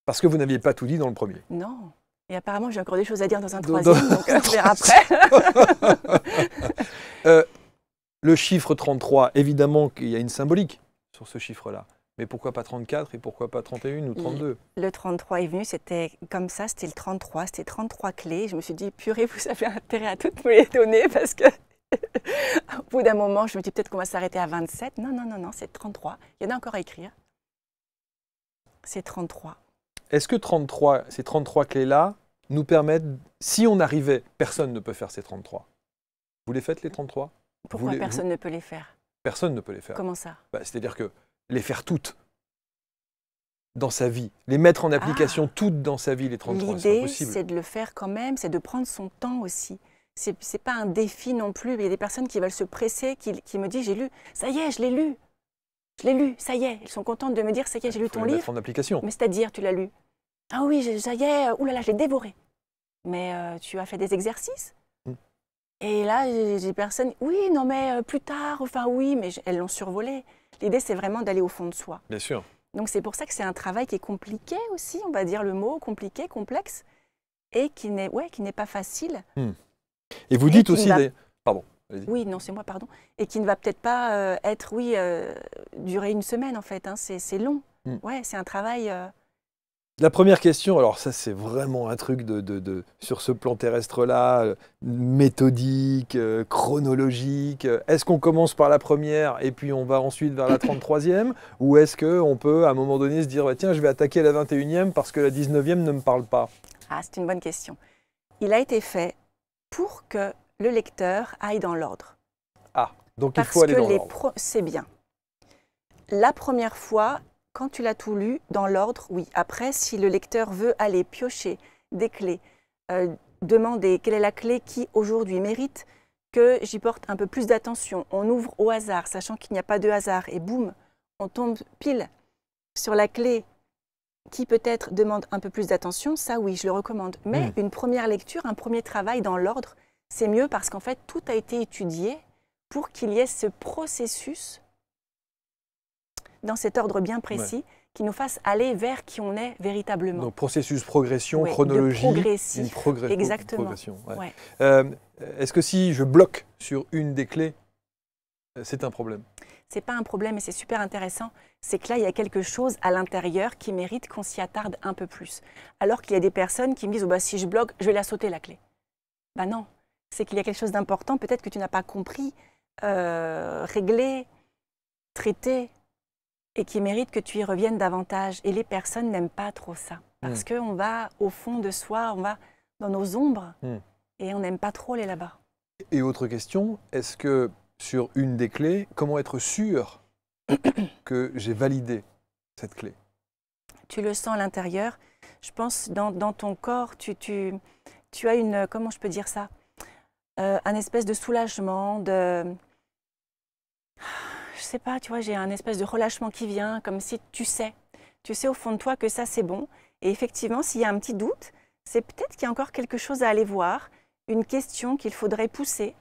Parce que vous n'aviez pas tout dit dans le premier. Non. Et apparemment, j'ai encore des choses à dire dans un troisième, donc on verra après. Le chiffre 33, évidemment qu'il y a une symbolique sur ce chiffre-là. Mais pourquoi pas 34 et pourquoi pas 31 ou 32? Le 33 est venu, c'était comme ça, c'était le 33, c'était 33 clés. Je me suis dit, purée, vous avez intérêt à toutes me les donner parce que au bout d'un moment, je me dis peut-être qu'on va s'arrêter à 27. Non, non, non, non, c'est 33. Il y en a encore à écrire. C'est 33. Est-ce que ces 33 clés-là nous permettent, si on arrivait, personne ne peut faire ces 33. Vous les faites les 33? Pourquoi personne ne peut les faire? Personne ne peut les faire. Comment ça? C'est-à-dire que les faire toutes dans sa vie, les mettre en application toutes dans sa vie, les 33, c'est impossible. L'idée, c'est de le faire quand même, c'est de prendre son temps aussi. C'est pas un défi non plus. Il y a des personnes qui veulent se presser, qui me disent, j'ai lu, ça y est, je l'ai lu. Je l'ai lu, ça y est. Elles sont contentes de me dire, ça y est, j'ai lu ton livre. Mettre en application. Mais c'est-à-dire, tu l'as lu? Ah oui, ça y est, oulala, je l'ai dévoré. Mais tu as fait des exercices? Et là, j'ai des personnes, oui, non mais plus tard, enfin oui, mais elles l'ont survolé. L'idée, c'est vraiment d'aller au fond de soi. Bien sûr. Donc c'est pour ça que c'est un travail qui est compliqué aussi, on va dire le mot, compliqué, complexe, et qui n'est pas facile. Et vous dites aussi des... Pardon. Oui, non, c'est moi, pardon. Et qui ne va peut-être pas être, durer une semaine en fait, hein. C'est long. Ouais, c'est un travail... La première question, alors ça c'est vraiment un truc sur ce plan terrestre-là, méthodique, chronologique. Est-ce qu'on commence par la première et puis on va ensuite vers la 33e? Ou est-ce qu'on peut à un moment donné se dire tiens, je vais attaquer la 21e parce que la 19e ne me parle pas? Ah, c'est une bonne question. Il a été fait pour que le lecteur aille dans l'ordre. Ah, donc il faut aller dans l'ordre. C'est bien. La première fois, quand tu l'as tout lu, dans l'ordre, oui. Après, si le lecteur veut aller piocher des clés, demander quelle est la clé qui, aujourd'hui, mérite que j'y porte un peu plus d'attention, on ouvre au hasard, sachant qu'il n'y a pas de hasard, et boum, on tombe pile sur la clé qui peut-être demande un peu plus d'attention, ça oui, je le recommande. Mais une première lecture, un premier travail dans l'ordre, c'est mieux parce qu'en fait, tout a été étudié pour qu'il y ait ce processus dans cet ordre bien précis, qui nous fasse aller vers qui on est véritablement. Donc processus, progression, chronologie, une progression. Est-ce que si je bloque sur une des clés, c'est un problème? c'est pas un problème et c'est super intéressant. C'est que là, il y a quelque chose à l'intérieur qui mérite qu'on s'y attarde un peu plus. Alors qu'il y a des personnes qui me disent, oh bah, si je bloque, je vais la sauter la clé. Ben non, c'est qu'il y a quelque chose d'important, peut-être que tu n'as pas compris, réglé, traité, et qui mérite que tu y reviennes davantage. Et les personnes n'aiment pas trop ça. Parce qu'on va au fond de soi, on va dans nos ombres, et on n'aime pas trop aller là-bas. Et autre question, est-ce que sur une des clés, comment être sûr que j'ai validé cette clé? Tu le sens à l'intérieur. Je pense dans ton corps, tu as une, comment je peux dire ça, un espèce de soulagement, je sais pas, tu vois, j'ai un espèce de relâchement qui vient, comme si tu sais au fond de toi que ça c'est bon. Et effectivement, s'il y a un petit doute, c'est peut-être qu'il y a encore quelque chose à aller voir, une question qu'il faudrait pousser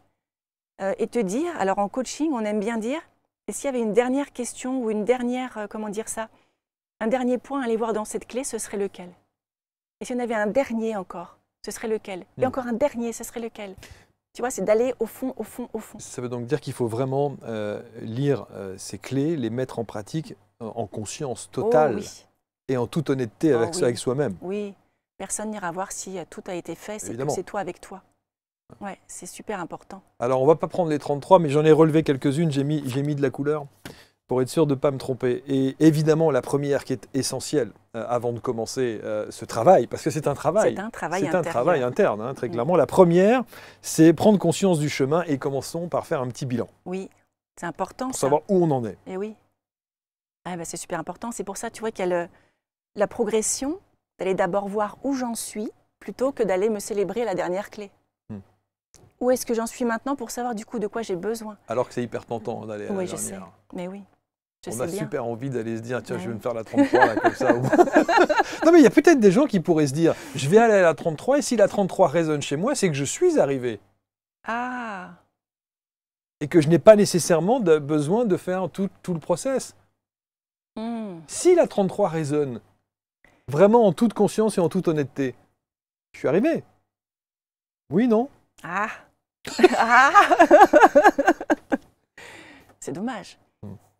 et te dire. Alors en coaching, on aime bien dire, et s'il y avait une dernière question ou une dernière, comment dire ça, un dernier point à aller voir dans cette clé, ce serait lequel? Et si on avait un dernier encore, ce serait lequel? Et encore un dernier, ce serait lequel? Tu vois, c'est d'aller au fond, au fond, au fond. Ça veut donc dire qu'il faut vraiment lire ces clés, les mettre en pratique en conscience totale et en toute honnêteté avec soi-même. Oui, personne n'ira voir si tout a été fait, c'est que c'est toi avec toi. Ouais, c'est super important. Alors, on ne va pas prendre les 33, mais j'en ai relevé quelques-unes, j'ai mis de la couleur pour être sûr de ne pas me tromper. Et évidemment, la première qui est essentielle avant de commencer ce travail, parce que c'est un travail. C'est un travail interne. C'est un travail interne, hein, très clairement. La première, c'est prendre conscience du chemin et commençons par faire un petit bilan. Oui, c'est important. Pour savoir où on en est. Et oui. Ah, bah, c'est super important. C'est pour ça, tu vois, qu'il y a la progression, d'aller d'abord voir où j'en suis, plutôt que d'aller me célébrer la dernière clé. Où est-ce que j'en suis maintenant pour savoir du coup de quoi j'ai besoin? Alors que c'est hyper tentant d'aller à la dernière. Oui, je sais. Mais oui. On a super envie d'aller se dire, tiens, je vais me faire la 33 là, comme ça. Non, mais il y a peut-être des gens qui pourraient se dire, je vais aller à la 33 et si la 33 résonne chez moi, c'est que je suis arrivé. Ah. Et que je n'ai pas nécessairement besoin de faire tout le process. Si la 33 résonne, vraiment en toute conscience et en toute honnêteté, je suis arrivé. Oui, non? Ah. Ah. C'est dommage.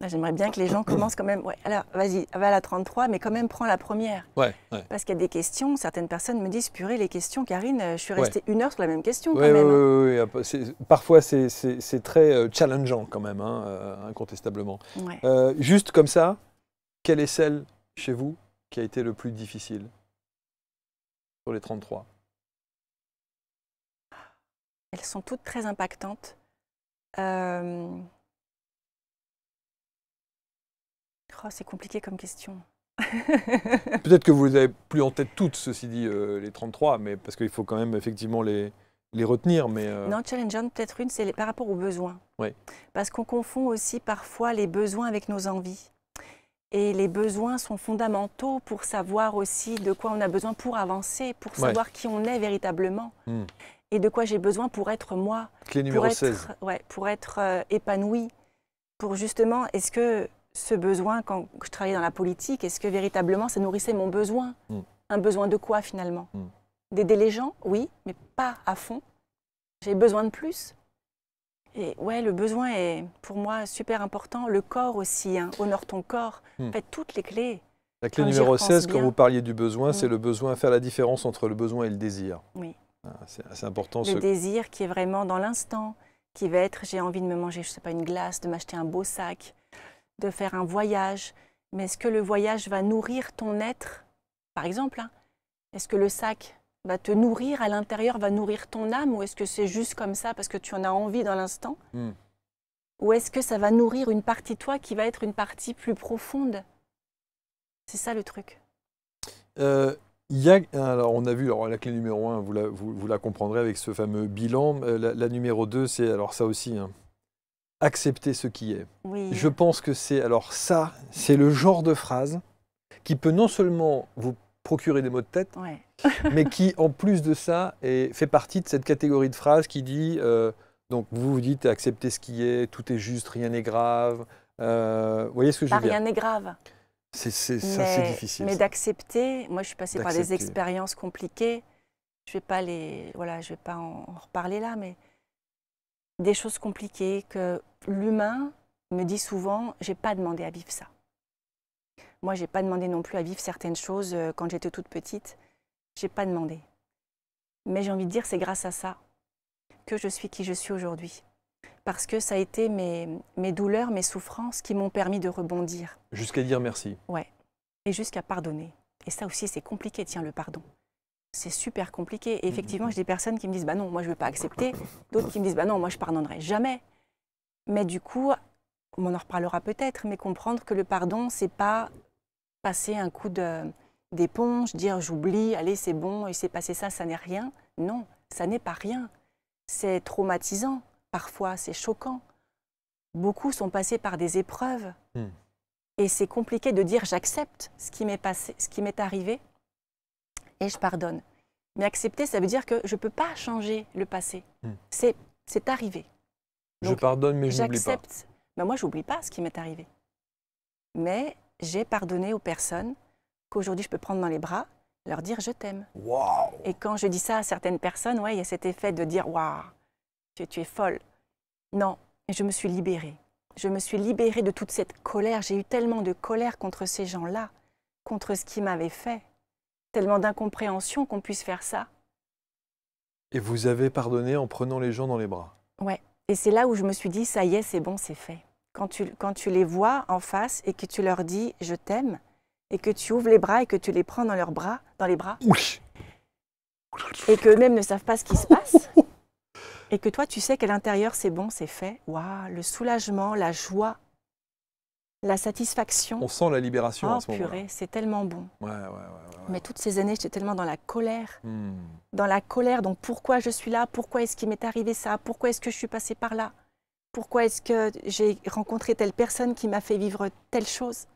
J'aimerais bien que les gens commencent quand même. Ouais, alors, vas-y, va à la 33, mais quand même prends la première. Ouais. Parce qu'il y a des questions, certaines personnes me disent, purée, les questions, Karine, je suis restée 1 heure sur la même question quand même. Oui. Parfois, c'est très challengeant quand même, hein, incontestablement. Ouais. Juste comme ça, quelle est celle chez vous qui a été le plus difficile sur les 33? Elles sont toutes très impactantes. Oh, c'est compliqué comme question. Peut-être que vous les avez plus en tête toutes, ceci dit, les 33, mais parce qu'il faut quand même effectivement les retenir. Mais Non, challengeant, peut-être une, c'est par rapport aux besoins. Oui. Parce qu'on confond aussi parfois les besoins avec nos envies. Et les besoins sont fondamentaux pour savoir aussi de quoi on a besoin pour avancer, pour savoir qui on est véritablement. Et de quoi j'ai besoin pour être moi. Clé numéro 16. Pour être épanoui. Pour justement, est-ce que ce besoin, quand je travaillais dans la politique, est-ce que véritablement ça nourrissait mon besoin? Un besoin de quoi finalement? D'aider les gens? Oui, mais pas à fond. J'ai besoin de plus. Et ouais, le besoin est pour moi super important. Le corps aussi, hein. Honore ton corps. En fait, toutes les clés. La clé numéro 16, quand vous parliez du besoin, c'est le besoin, faire la différence entre le besoin et le désir. Oui. C'est assez important. Le désir qui est vraiment dans l'instant, qui va être, j'ai envie de me manger, je sais pas, une glace, de m'acheter un beau sac, de faire un voyage. Mais est-ce que le voyage va nourrir ton être? Par exemple, hein, est-ce que le sac va te nourrir à l'intérieur, va nourrir ton âme, ou est-ce que c'est juste comme ça parce que tu en as envie dans l'instant? Ou est-ce que ça va nourrir une partie de toi qui va être une partie plus profonde? C'est ça le truc. Alors on a vu la clé numéro 1, vous la comprendrez avec ce fameux bilan. La numéro 2, c'est alors ça aussi, hein, accepter ce qui est. Oui. Je pense que c'est le genre de phrase qui peut non seulement vous procurer des maux de tête, mais qui en plus de ça fait partie de cette catégorie de phrases qui dit, donc vous dites accepter ce qui est, tout est juste, rien n'est grave. Vous voyez ce que je veux dire? Rien n'est grave. C'est difficile. Mais d'accepter, moi je suis passée par des expériences compliquées, je ne vais pas en reparler là, mais des choses compliquées que l'humain me dit souvent, j'ai pas demandé à vivre ça. Moi, j'ai pas demandé non plus à vivre certaines choses quand j'étais toute petite. J'ai pas demandé. Mais j'ai envie de dire, c'est grâce à ça que je suis qui je suis aujourd'hui. Parce que ça a été mes douleurs, mes souffrances qui m'ont permis de rebondir. Jusqu'à dire merci. Ouais. Et jusqu'à pardonner. Et ça aussi, c'est compliqué, tiens, le pardon. C'est super compliqué. Et effectivement, j'ai des personnes qui me disent, bah non, moi, je ne veux pas accepter. D'autres qui me disent, bah non, moi, je ne pardonnerai jamais. Mais du coup, on en reparlera peut-être, mais comprendre que le pardon, ce n'est pas passer un coup d'éponge, dire j'oublie, allez, c'est bon, il s'est passé ça, ça n'est rien. Non, ça n'est pas rien. C'est traumatisant. Parfois, c'est choquant. Beaucoup sont passés par des épreuves. Et c'est compliqué de dire j'accepte ce qui m'est passé, ce qui m'est arrivé et je pardonne. Mais accepter, ça veut dire que je ne peux pas changer le passé. C'est arrivé. Donc, je pardonne, mais je n'oublie pas. J'accepte. Ben moi, je n'oublie pas ce qui m'est arrivé. Mais j'ai pardonné aux personnes qu'aujourd'hui je peux prendre dans les bras, leur dire je t'aime. Wow. Et quand je dis ça à certaines personnes, ouais, il y a cet effet de dire waouh, tu es folle. Non, je me suis libérée. Je me suis libérée de toute cette colère. J'ai eu tellement de colère contre ces gens-là, contre ce qu'ils m'avaient fait. Tellement d'incompréhension qu'on puisse faire ça. Et vous avez pardonné en prenant les gens dans les bras. Ouais. Et c'est là où je me suis dit, ça y est, c'est bon, c'est fait. Quand tu les vois en face et que tu leur dis « je t'aime » et que tu ouvres les bras et que tu les prends dans les bras, oui. Et qu'eux-mêmes ne savent pas ce qui se passe, et que toi, tu sais qu'à l'intérieur, c'est bon, c'est fait. Waouh, le soulagement, la joie, la satisfaction. On sent la libération à ce moment-là. Oh purée, c'est tellement bon. Ouais. Mais toutes ces années, j'étais tellement dans la colère. Dans la colère, donc pourquoi je suis là? Pourquoi est-ce qu'il m'est arrivé ça? Pourquoi est-ce que je suis passée par là? Pourquoi est-ce que j'ai rencontré telle personne qui m'a fait vivre telle chose?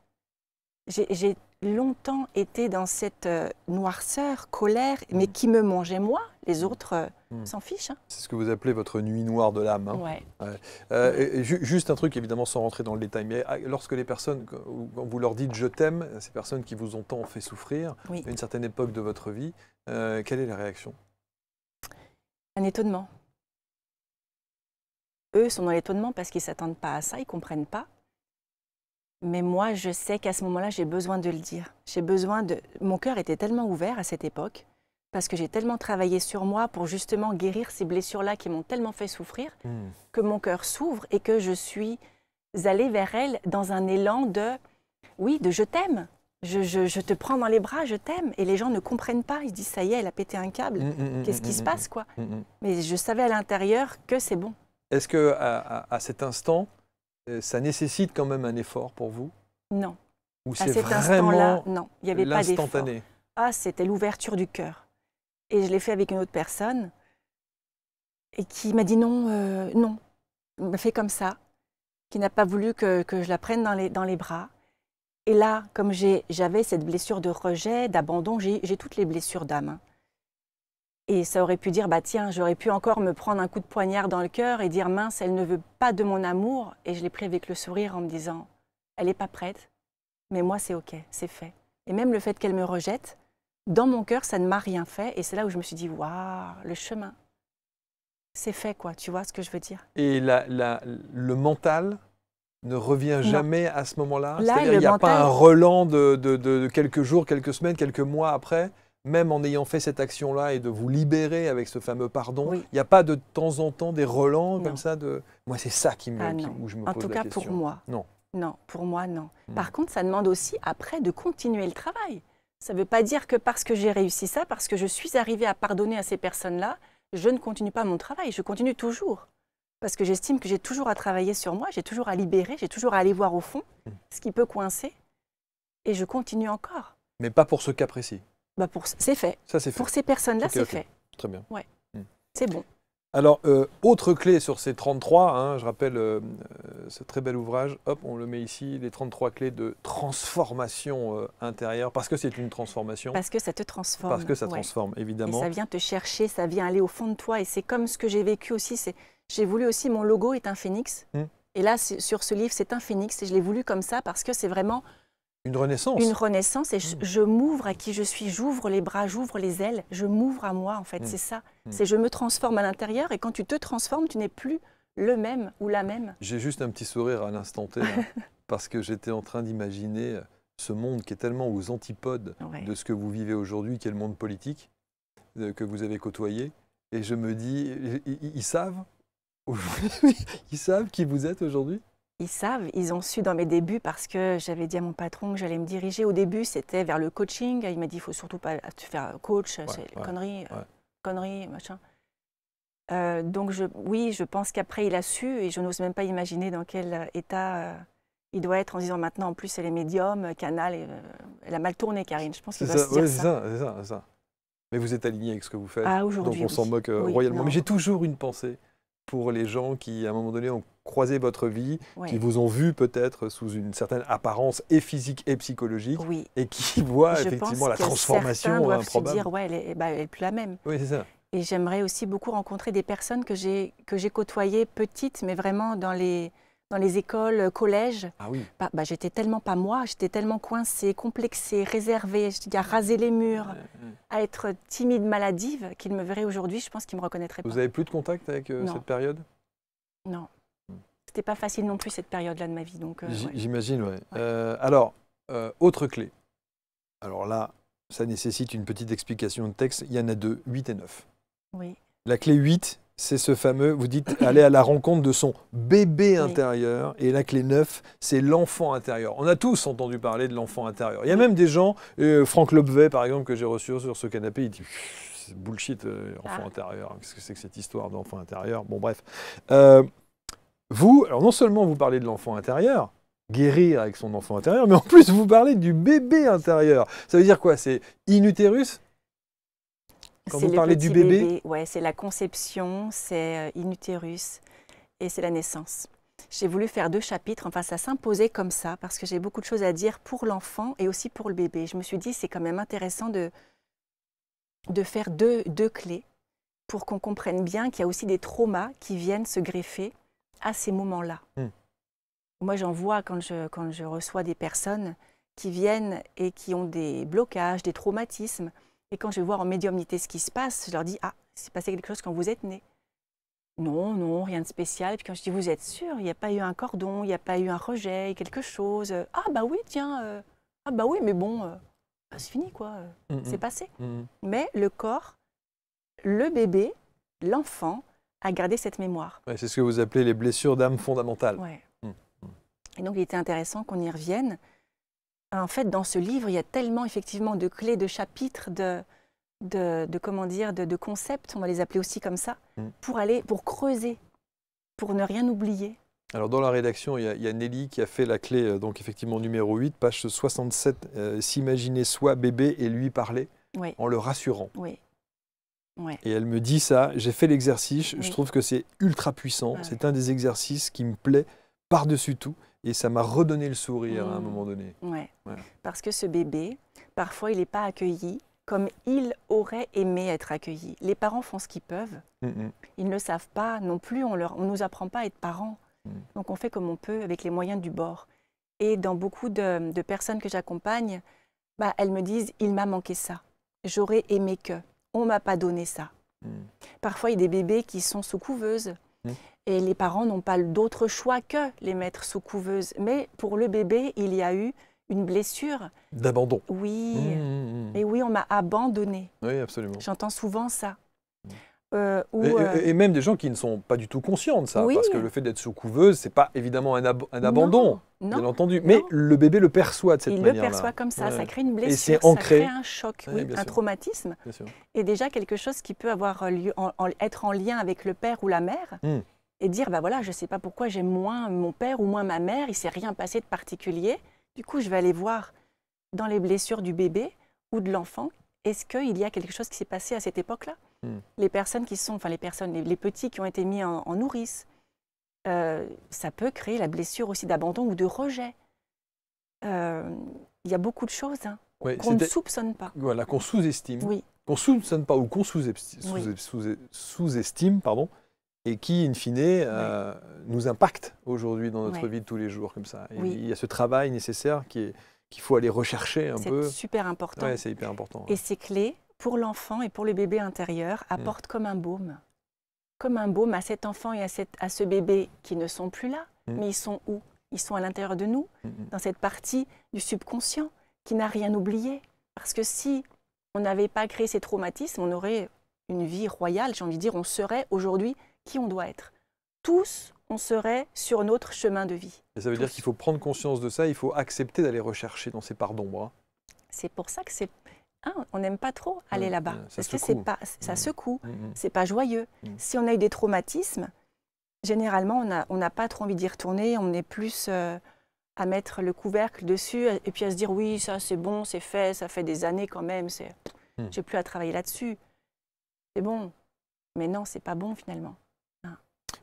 J'ai longtemps été dans cette noirceur, colère, mais qui me mangeait moi. Les autres s'en fichent. Hein. C'est ce que vous appelez votre nuit noire de l'âme. Hein. Ouais. Juste un truc, évidemment, sans rentrer dans le détail, mais lorsque les personnes, quand vous leur dites « je t'aime », ces personnes qui vous ont tant fait souffrir, Oui. à une certaine époque de votre vie, quelle est la réaction? Un étonnement. Eux sont dans l'étonnement parce qu'ils ne s'attendent pas à ça, ils ne comprennent pas. Mais moi, je sais qu'à ce moment-là, j'ai besoin de le dire. J'ai besoin de... Mon cœur était tellement ouvert à cette époque, parce que j'ai tellement travaillé sur moi pour justement guérir ces blessures-là qui m'ont tellement fait souffrir, que mon cœur s'ouvre et que je suis allée vers elle dans un élan de « oui, de je t'aime ». Je te prends dans les bras, je t'aime. Et les gens ne comprennent pas. Ils se disent « ça y est, elle a pété un câble. Qu'est-ce qui se passe, quoi ?» Mais je savais à l'intérieur que c'est bon. Est-ce qu'à cet instant, ça nécessite quand même un effort pour vous? Non. Ou À c'est cet vraiment instant-là, non. Il n'y avait pas d'effort. l'instantané? Ah, c'était l'ouverture du cœur. Et je l'ai fait avec une autre personne et qui m'a dit non, non. Elle m'a fait comme ça, qui n'a pas voulu que je la prenne dans les bras. Et là, comme j'avais cette blessure de rejet, d'abandon, j'ai toutes les blessures d'âme. Hein. Et ça aurait pu dire, bah tiens, j'aurais pu encore me prendre un coup de poignard dans le cœur et dire, mince, elle ne veut pas de mon amour. Et je l'ai pris avec le sourire en me disant, elle n'est pas prête, mais moi c'est ok, c'est fait. Et même le fait qu'elle me rejette, dans mon cœur, ça ne m'a rien fait. Et c'est là où je me suis dit, waouh, le chemin, c'est fait quoi, tu vois ce que je veux dire? Et le mental ne revient jamais à ce moment-là? Là, C'est-à-dire qu'il n'y a pas un relan de quelques jours, quelques semaines, quelques mois après? Même en ayant fait cette action-là et de vous libérer avec ce fameux pardon, il n'y a pas de temps en temps des relents comme ça de... Moi, c'est ça où je me pose la question. En tout cas, pour moi. Non. Non, pour moi, non. Par contre, ça demande aussi, après, de continuer le travail. Ça ne veut pas dire que parce que j'ai réussi ça, parce que je suis arrivée à pardonner à ces personnes-là, je ne continue pas mon travail. Je continue toujours. Parce que j'estime que j'ai toujours à travailler sur moi, j'ai toujours à libérer, j'ai toujours à aller voir au fond ce qui peut coincer. Et je continue encore. Mais pas pour ce cas précis. Bah c'est fait. Ça, c'est fait. Pour ces personnes-là, c'est fait. Très bien. Ouais. C'est bon. Alors, autre clé sur ces 33, hein, je rappelle ce très bel ouvrage, hop, on le met ici, les 33 clés de transformation intérieure, parce que c'est une transformation. Parce que ça te transforme. Parce que ça transforme, évidemment. Et ça vient te chercher, ça vient aller au fond de toi, et c'est comme ce que j'ai vécu aussi. J'ai voulu aussi, mon logo est un phénix, et là, sur ce livre, c'est un phénix, et je l'ai voulu comme ça, parce que c'est vraiment... Une renaissance. Une renaissance, et je m'ouvre à qui je suis, j'ouvre les bras, j'ouvre les ailes, je m'ouvre à moi, en fait, c'est ça. C'est je me transforme à l'intérieur, et quand tu te transformes, tu n'es plus le même ou la même. J'ai juste un petit sourire à l'instant T, là, parce que j'étais en train d'imaginer ce monde qui est tellement aux antipodes de ce que vous vivez aujourd'hui, qui est le monde politique, que vous avez côtoyé. Et je me dis, ils savent ils savent qui vous êtes aujourd'hui? Ils savent, ils ont su dans mes débuts parce que j'avais dit à mon patron que j'allais me diriger. Au début, c'était vers le coaching. Il m'a dit, il ne faut surtout pas te faire coach, c'est conneries, machin. Donc oui, je pense qu'après, il a su et je n'ose même pas imaginer dans quel état il doit être en disant maintenant, en plus, elle est médium, Canal, elle a mal tourné, Karine. Je pense qu'il va se dire ça. C'est ça. Mais vous êtes aligné avec ce que vous faites, donc on s'en moque royalement. Mais j'ai toujours une pensée pour les gens qui, à un moment donné, ont croisé votre vie, qui vous ont vu peut-être sous une certaine apparence et physique et psychologique, et qui voient effectivement la transformation improbable. Se dire, elle est plus la même. Oui, c'est ça. Et j'aimerais aussi beaucoup rencontrer des personnes que j'ai côtoyées petites, mais vraiment dans les écoles, collèges. Ah oui. J'étais tellement pas moi, j'étais tellement coincée, complexée, réservée, à raser les murs, à être timide, maladive, qu'ils me verraient aujourd'hui, je pense qu'ils ne me reconnaîtraient pas. Vous n'avez plus de contact avec cette période? Non. C'était pas facile non plus cette période-là de ma vie. J'imagine, oui. Alors, autre clé. Alors là, ça nécessite une petite explication de texte. Il y en a deux, 8 et 9. Oui. La clé 8, c'est ce fameux, vous dites, aller à la rencontre de son bébé intérieur. Et la clé 9, c'est l'enfant intérieur. On a tous entendu parler de l'enfant intérieur. Il y a même des gens, Franck Lobvet, par exemple, que j'ai reçu sur ce canapé, il dit « c'est bullshit, enfant intérieur. Qu'est-ce que c'est que cette histoire d'enfant intérieur ?» Bon, bref. Vous, alors non seulement vous parlez de l'enfant intérieur, guérir avec son enfant intérieur, mais en plus vous parlez du bébé intérieur. Ça veut dire quoi? C'est in utérus? Quand vous parlez du bébé, ouais, c'est la conception, c'est in utérus et c'est la naissance. J'ai voulu faire 2 chapitres, enfin ça s'imposait comme ça parce que j'ai beaucoup de choses à dire pour l'enfant et aussi pour le bébé. Je me suis dit c'est quand même intéressant de faire deux clés pour qu'on comprenne bien qu'il y a aussi des traumas qui viennent se greffer à ces moments-là. Moi j'en vois quand je reçois des personnes qui viennent et qui ont des blocages, des traumatismes. Et quand je vais voir en médiumnité ce qui se passe, je leur dis « Ah, c'est passé quelque chose quand vous êtes né ». Non, rien de spécial. Et puis quand je dis « Vous êtes sûr? Il n'y a pas eu un cordon, il n'y a pas eu un rejet, quelque chose. » « Ah bah oui, tiens. Ah bah oui, mais bon, c'est fini quoi. C'est passé. » Mais le corps, le bébé, l'enfant a gardé cette mémoire. Ouais, c'est ce que vous appelez les blessures d'âme fondamentales. Ouais. Et donc il était intéressant qu'on y revienne. En fait, dans ce livre, il y a tellement effectivement de clés, de chapitres, de concepts, on va les appeler aussi comme ça, pour creuser, pour ne rien oublier. Alors dans la rédaction, il y a Nelly qui a fait la clé, donc effectivement numéro 8, page 67, s'imaginer soi bébé et lui parler en le rassurant. Oui. Et elle me dit ça, j'ai fait l'exercice, je trouve que c'est ultra puissant, c'est un des exercices qui me plaît par-dessus tout. Et ça m'a redonné le sourire à un moment donné. Ouais. Parce que ce bébé, parfois, il n'est pas accueilli comme il aurait aimé être accueilli. Les parents font ce qu'ils peuvent. Ils ne le savent pas non plus. On ne nous apprend pas à être parents. Donc, on fait comme on peut avec les moyens du bord. Et dans beaucoup de personnes que j'accompagne, elles me disent « Il m'a manqué ça. J'aurais aimé que. On ne m'a pas donné ça. » Parfois, il y a des bébés qui sont sous couveuse. Et les parents n'ont pas d'autre choix que les mettre sous couveuse. Mais pour le bébé, il y a eu une blessure. D'abandon. Oui. Et oui, on m'a abandonné. Oui, absolument. J'entends souvent ça. Et même des gens qui ne sont pas du tout conscients de ça. Parce que le fait d'être sous couveuse, ce n'est pas évidemment un abandon, bien entendu. Mais le bébé le perçoit de cette manière-là. Il le perçoit comme ça. Ça crée une blessure. Et c'est ancré. Ça crée un choc, un traumatisme. Et déjà quelque chose qui peut avoir lieu, être en lien avec le père ou la mère. Et dire, voilà, je ne sais pas pourquoi j'aime moins mon père ou moins ma mère, il ne s'est rien passé de particulier. Du coup, je vais aller voir dans les blessures du bébé ou de l'enfant, est-ce qu'il y a quelque chose qui s'est passé à cette époque-là? Les personnes qui sont, les petits qui ont été mis en nourrice, ça peut créer la blessure aussi d'abandon ou de rejet. Il y a beaucoup de choses qu'on ne soupçonne pas. Voilà, qu'on sous-estime. Oui. Qu'on ne soupçonne pas ou qu'on sous-estime, pardon. Et qui, in fine, nous impacte aujourd'hui dans notre vie de tous les jours, comme ça. Et il y a ce travail nécessaire qu'il faut aller rechercher un peu. C'est super important. Oui, c'est hyper important. Et ces clés, pour l'enfant et pour le bébé intérieur, apportent comme un baume. comme un baume à cet enfant et à ce bébé qui ne sont plus là. Mais ils sont où? Ils sont à l'intérieur de nous, dans cette partie du subconscient qui n'a rien oublié. Parce que si on n'avait pas créé ces traumatismes, on aurait une vie royale, j'ai envie de dire, on serait aujourd'hui qui on doit être. Tous, on serait sur notre chemin de vie. Et ça veut dire qu'il faut prendre conscience de ça, il faut accepter d'aller rechercher dans ces parts d'ombre. Hein. C'est pour ça que c'est... on n'aime pas trop aller là-bas, parce que ça secoue, c'est pas joyeux. Si on a eu des traumatismes, généralement, on n'a pas trop envie d'y retourner, on est plus à mettre le couvercle dessus et puis à se dire oui, ça c'est bon, c'est fait, ça fait des années quand même, j'ai plus à travailler là-dessus. C'est bon, mais non, c'est pas bon finalement.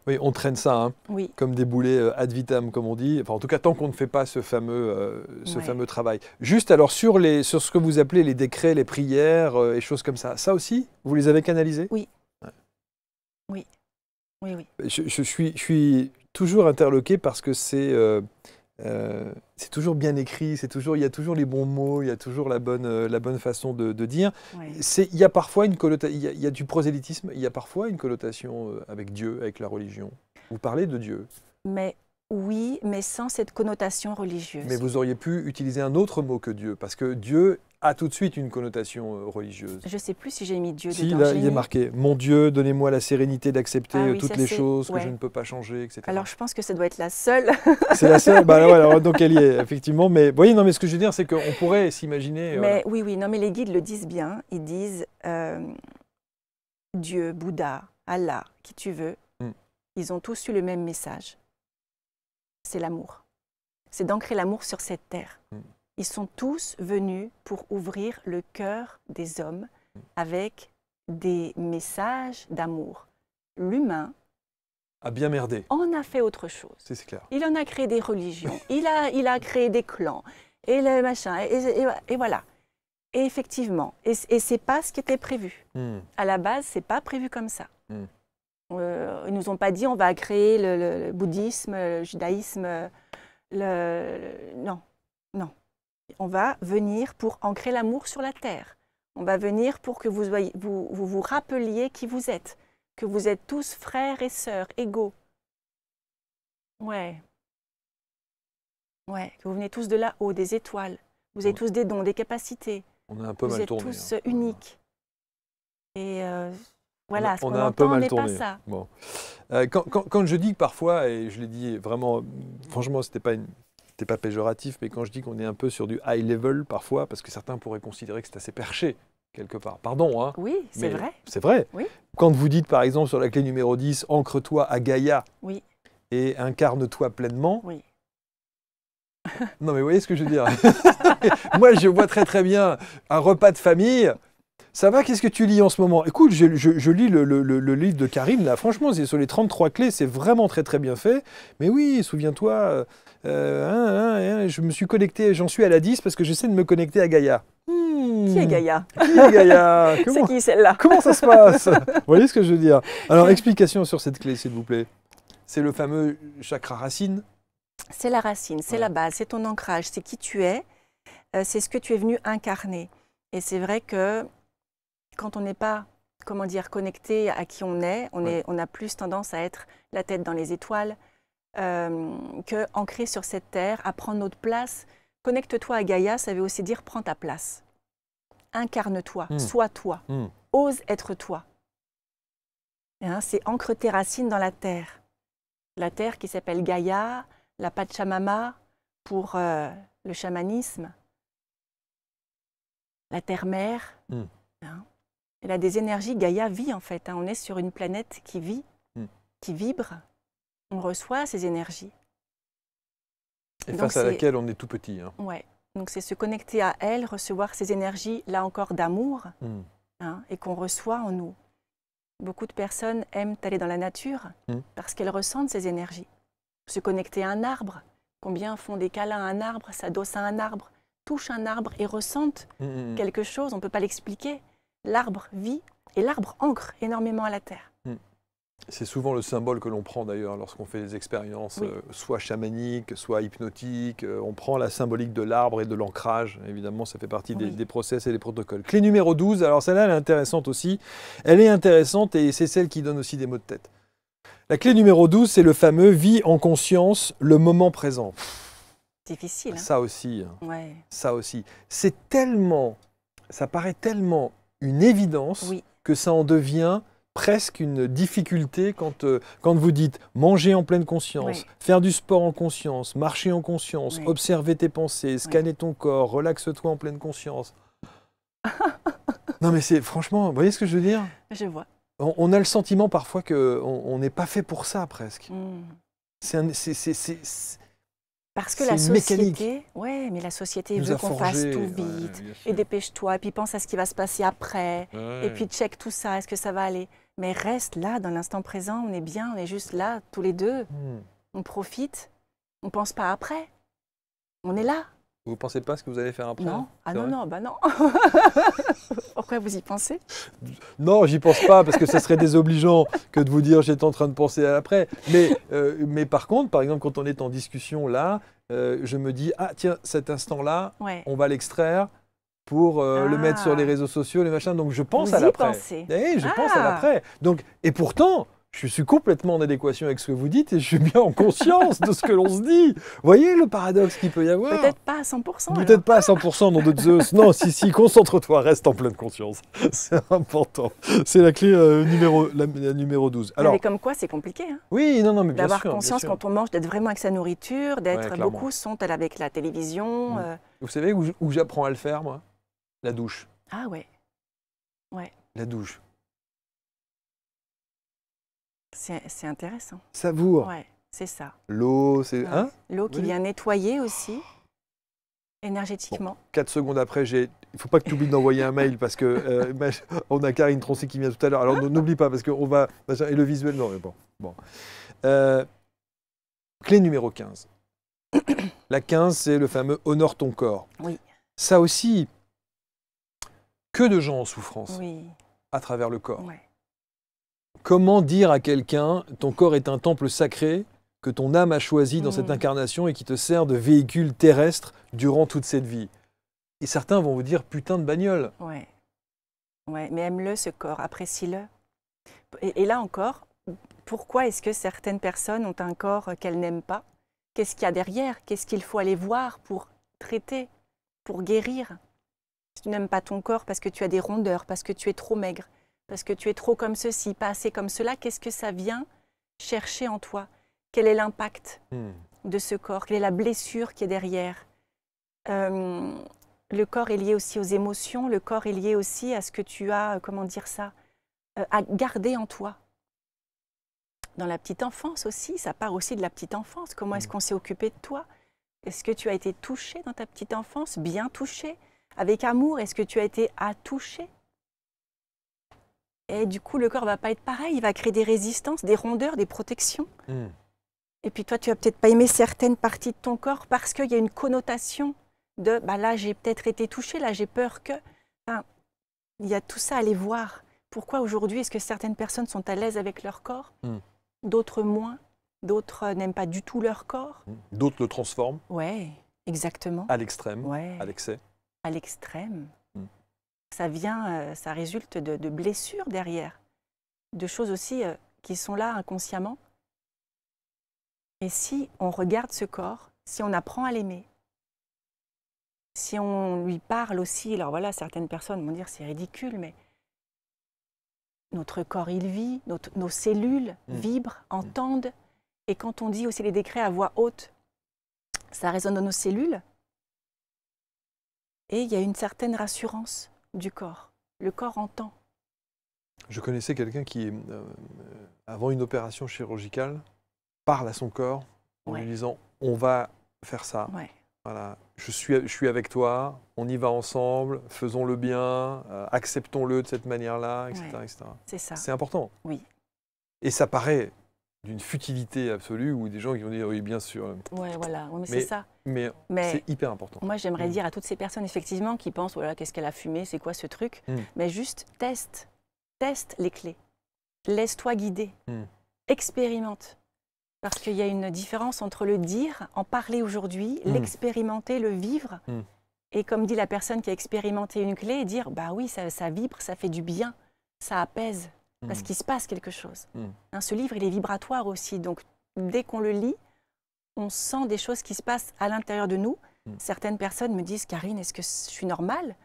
Oui, on traîne ça, hein, oui. Comme des boulets ad vitam, comme on dit. Enfin, en tout cas, tant qu'on ne fait pas ce fameux travail. Juste alors, sur ce que vous appelez les décrets, les prières et choses comme ça aussi, vous les avez canalisés? Oui. Ouais. Oui. Oui, oui. Je suis toujours interloqué parce que c'est toujours bien écrit, il y a toujours les bons mots, il y a toujours la bonne façon de dire. Ouais. Il y a parfois il y a du prosélytisme, il y a parfois une connotation avec Dieu, avec la religion. Vous parlez de Dieu. Mais oui, mais sans cette connotation religieuse. Mais vous auriez pu utiliser un autre mot que Dieu, parce que Dieu a tout de suite une connotation religieuse. Je ne sais plus si j'ai mis Dieu dedans. Si, là, il est marqué « Mon Dieu, donnez-moi la sérénité d'accepter toutes les choses que ouais. je ne peux pas changer, etc. » Alors, je pense que ça doit être la seule. C'est la seule, bah, ouais, alors, donc elle y est, effectivement. Mais vous voyez, non, mais ce que je veux dire, c'est qu'on pourrait s'imaginer... Mais voilà. Oui, non, mais les guides le disent bien. Ils disent Dieu, Bouddha, Allah, qui tu veux, ils ont tous eu le même message. C'est l'amour. C'est d'ancrer l'amour sur cette terre. Ils sont tous venus pour ouvrir le cœur des hommes avec des messages d'amour. L'humain a bien merdé. On a fait autre chose. C'est clair. Il en a créé des religions, il a créé des clans, et le machin, et voilà. Et effectivement, et c'est pas ce qui était prévu. À la base, c'est pas prévu comme ça. Ils nous ont pas dit on va créer le bouddhisme, le judaïsme, non. On va venir pour ancrer l'amour sur la terre. On va venir pour que vous rappeliez qui vous êtes, que vous êtes tous frères et sœurs, égaux. Ouais, que vous venez tous de là-haut, des étoiles. Vous avez tous des dons, des capacités. On a un peu mal tourné. Vous êtes tous uniques. Et voilà, on a un peu mal tourné. Pas ça. Bon. Quand je dis que parfois, et je l'ai dit vraiment, franchement, c'était pas péjoratif, mais quand je dis qu'on est un peu sur du high level parfois, parce que certains pourraient considérer que c'est assez perché, quelque part. Pardon, hein. Oui, c'est vrai. C'est vrai. Oui. Quand vous dites, par exemple, sur la clé numéro 10, ancre-toi à Gaïa et incarne-toi pleinement. Oui. Non, mais vous voyez ce que je veux dire. Moi, je vois très très bien un repas de famille. Ça va, qu'est-ce que tu lis en ce moment? Écoute, je lis le livre de Karine, là, franchement, c'est sur les 33 clés, c'est vraiment très très bien fait. Mais oui, souviens-toi, je me suis connecté, j'en suis à la 10 parce que j'essaie de me connecter à Gaïa. Qui est Gaïa? Qui est Gaïa? C'est qui celle-là? Comment ça se passe? Vous voyez ce que je veux dire? Alors, explication sur cette clé, s'il vous plaît. C'est le fameux chakra racine. C'est la racine, c'est la base, c'est ton ancrage, c'est qui tu es, c'est ce que tu es venu incarner. Et c'est vrai que quand on n'est pas, comment dire, connecté à qui on est, on a plus tendance à être la tête dans les étoiles, que ancré sur cette terre, à prendre notre place. Connecte-toi à Gaïa, ça veut aussi dire prends ta place. Incarne-toi, sois toi, ose être toi. C'est ancre tes racines dans la terre. La terre qui s'appelle Gaïa, la Pachamama pour le chamanisme, la terre-mère. Elle a des énergies, Gaïa vit en fait. On est sur une planète qui vit, qui vibre. On reçoit ces énergies. Et face à laquelle on est tout petit. Ouais. Donc c'est se connecter à elle, recevoir ces énergies, là encore, d'amour, et qu'on reçoit en nous. Beaucoup de personnes aiment aller dans la nature parce qu'elles ressentent ces énergies. Se connecter à un arbre. Combien font des câlins à un arbre, s'adossent à un arbre, touchent un arbre et ressentent quelque chose, on ne peut pas l'expliquer. L'arbre vit et l'arbre ancre énormément à la terre. C'est souvent le symbole que l'on prend d'ailleurs lorsqu'on fait des expériences, soit chamaniques, soit hypnotiques. On prend la symbolique de l'arbre et de l'ancrage. Évidemment, ça fait partie des process et des protocoles. Clé numéro 12, alors celle-là, elle est intéressante aussi. Elle est intéressante et c'est celle qui donne aussi des maux de tête. La clé numéro 12, c'est le fameux « vis en conscience le moment présent ». Difficile. Hein. Ça aussi. Ouais. Ça aussi. C'est tellement, ça paraît tellement une évidence que ça en devient presque une difficulté quand vous dites manger en pleine conscience, faire du sport en conscience, marcher en conscience, observer tes pensées, scanner ton corps, relaxe-toi en pleine conscience. Non mais c'est franchement, vous voyez ce que je veux dire? Je vois. On a le sentiment parfois qu'on n'est pas fait pour ça presque. Parce que la société, mais la société veut qu'on fasse tout vite, et dépêche-toi, et puis pense à ce qui va se passer après, et puis check tout ça, est-ce que ça va aller? Mais reste là, dans l'instant présent, on est bien, on est juste là, tous les deux, on profite, on ne pense pas après, on est là. Vous ne pensez pas à ce que vous allez faire après? Non, non, bah non. Pourquoi vous y pensez? Non, j'y pense pas, parce que ça serait désobligeant que de vous dire j'étais en train de penser à l'après. Mais par contre, par exemple, quand on est en discussion là, je me dis, ah tiens, cet instant-là, on va l'extraire pour le mettre sur les réseaux sociaux, les machins. Donc je pense à l'après. Je pense à l'après. Et pourtant, je suis complètement en adéquation avec ce que vous dites et je suis bien en conscience de ce que l'on se dit. Vous voyez le paradoxe qu'il peut y avoir? Peut-être pas à 100%. Peut-être pas à 100%, nom de Zeus. Non, si, concentre-toi, reste en pleine conscience. C'est important. C'est la clé numéro 12. Alors, mais comme quoi, c'est compliqué. Hein, oui, non, mais bien sûr. D'avoir conscience quand on mange, d'être vraiment avec sa nourriture, d'être beaucoup sont avec la télévision. Vous savez où j'apprends à le faire, moi? La douche. Ah ouais. La douche. C'est intéressant. Savoure. Ouais, c'est ça. L'eau, c'est... Hein? L'eau qui vient nettoyer aussi, énergétiquement. Bon, 4 secondes après, il ne faut pas que tu oublies d'envoyer un mail parce que on a Karine Troncé qui vient tout à l'heure. Alors n'oublie pas parce qu'on va... Et le visuel, non, mais bon. Clé numéro 15. La 15, c'est le fameux « honore ton corps ». Oui. Ça aussi, que de gens en souffrance à travers le corps. Ouais. Comment dire à quelqu'un, ton corps est un temple sacré que ton âme a choisi dans cette incarnation et qui te sert de véhicule terrestre durant toute cette vie? Et certains vont vous dire, putain de bagnole. Ouais, mais aime-le ce corps, apprécie-le. Et là encore, pourquoi est-ce que certaines personnes ont un corps qu'elles n'aiment pas? Qu'est-ce qu'il y a derrière? Qu'est-ce qu'il faut aller voir pour traiter, pour guérir? Si tu n'aimes pas ton corps parce que tu as des rondeurs, parce que tu es trop maigre, parce que tu es trop comme ceci, pas assez comme cela, qu'est-ce que ça vient chercher en toi? Quel est l'impact de ce corps? Quelle est la blessure qui est derrière? Le corps est lié aussi aux émotions, le corps est lié aussi à ce que tu as, comment dire ça, à garder en toi. Dans la petite enfance aussi, ça part aussi de la petite enfance. Comment est-ce qu'on s'est occupé de toi? Est-ce que tu as été touché dans ta petite enfance, bien touché, avec amour? Est-ce que tu as été attouché? Et du coup, le corps ne va pas être pareil, il va créer des résistances, des rondeurs, des protections. Et puis toi, tu vas peut-être pas aimer certaines parties de ton corps parce qu'il y a une connotation de « là, j'ai peut-être été touchée, là, j'ai peur que… » Enfin, il y a tout ça à aller voir. Pourquoi aujourd'hui, est-ce que certaines personnes sont à l'aise avec leur corps, d'autres moins, d'autres n'aiment pas du tout leur corps? D'autres le transforment. Oui, exactement. À l'extrême, à l'excès. À l'extrême. Ça vient, ça résulte de blessures derrière, de choses aussi qui sont là inconsciemment. Et si on regarde ce corps, si on apprend à l'aimer, si on lui parle aussi, alors voilà, certaines personnes vont dire c'est ridicule, mais notre corps il vit, nos cellules vibrent, entendent, et quand on dit aussi les décrets à voix haute, ça résonne dans nos cellules, et il y a une certaine rassurance du corps. Le corps entend. Je connaissais quelqu'un qui, avant une opération chirurgicale, parle à son corps en lui disant « on va faire ça, voilà, je suis avec toi, on y va ensemble, faisons le bien, acceptons-le de cette manière-là, etc. » C'est ça. C'est important. Oui. Et ça paraît d'une futilité absolue ou des gens qui vont dire « oui, bien sûr ». Voilà, mais c'est ça. Mais c'est hyper important. Moi, j'aimerais dire à toutes ces personnes, effectivement, qui pensent, voilà, qu'est-ce qu'elle a fumé, c'est quoi ce truc? Mais juste teste les clés. laisse-toi guider, expérimente. Parce qu'il y a une différence entre le dire, en parler aujourd'hui, l'expérimenter, le vivre. Et comme dit la personne qui a expérimenté une clé, et dire, bah oui, ça vibre, ça fait du bien, ça apaise, parce qu'il se passe quelque chose. Hein, ce livre, il est vibratoire aussi, donc dès qu'on le lit, on sent des choses qui se passent à l'intérieur de nous. Certaines personnes me disent, Karine, est-ce que je suis normale?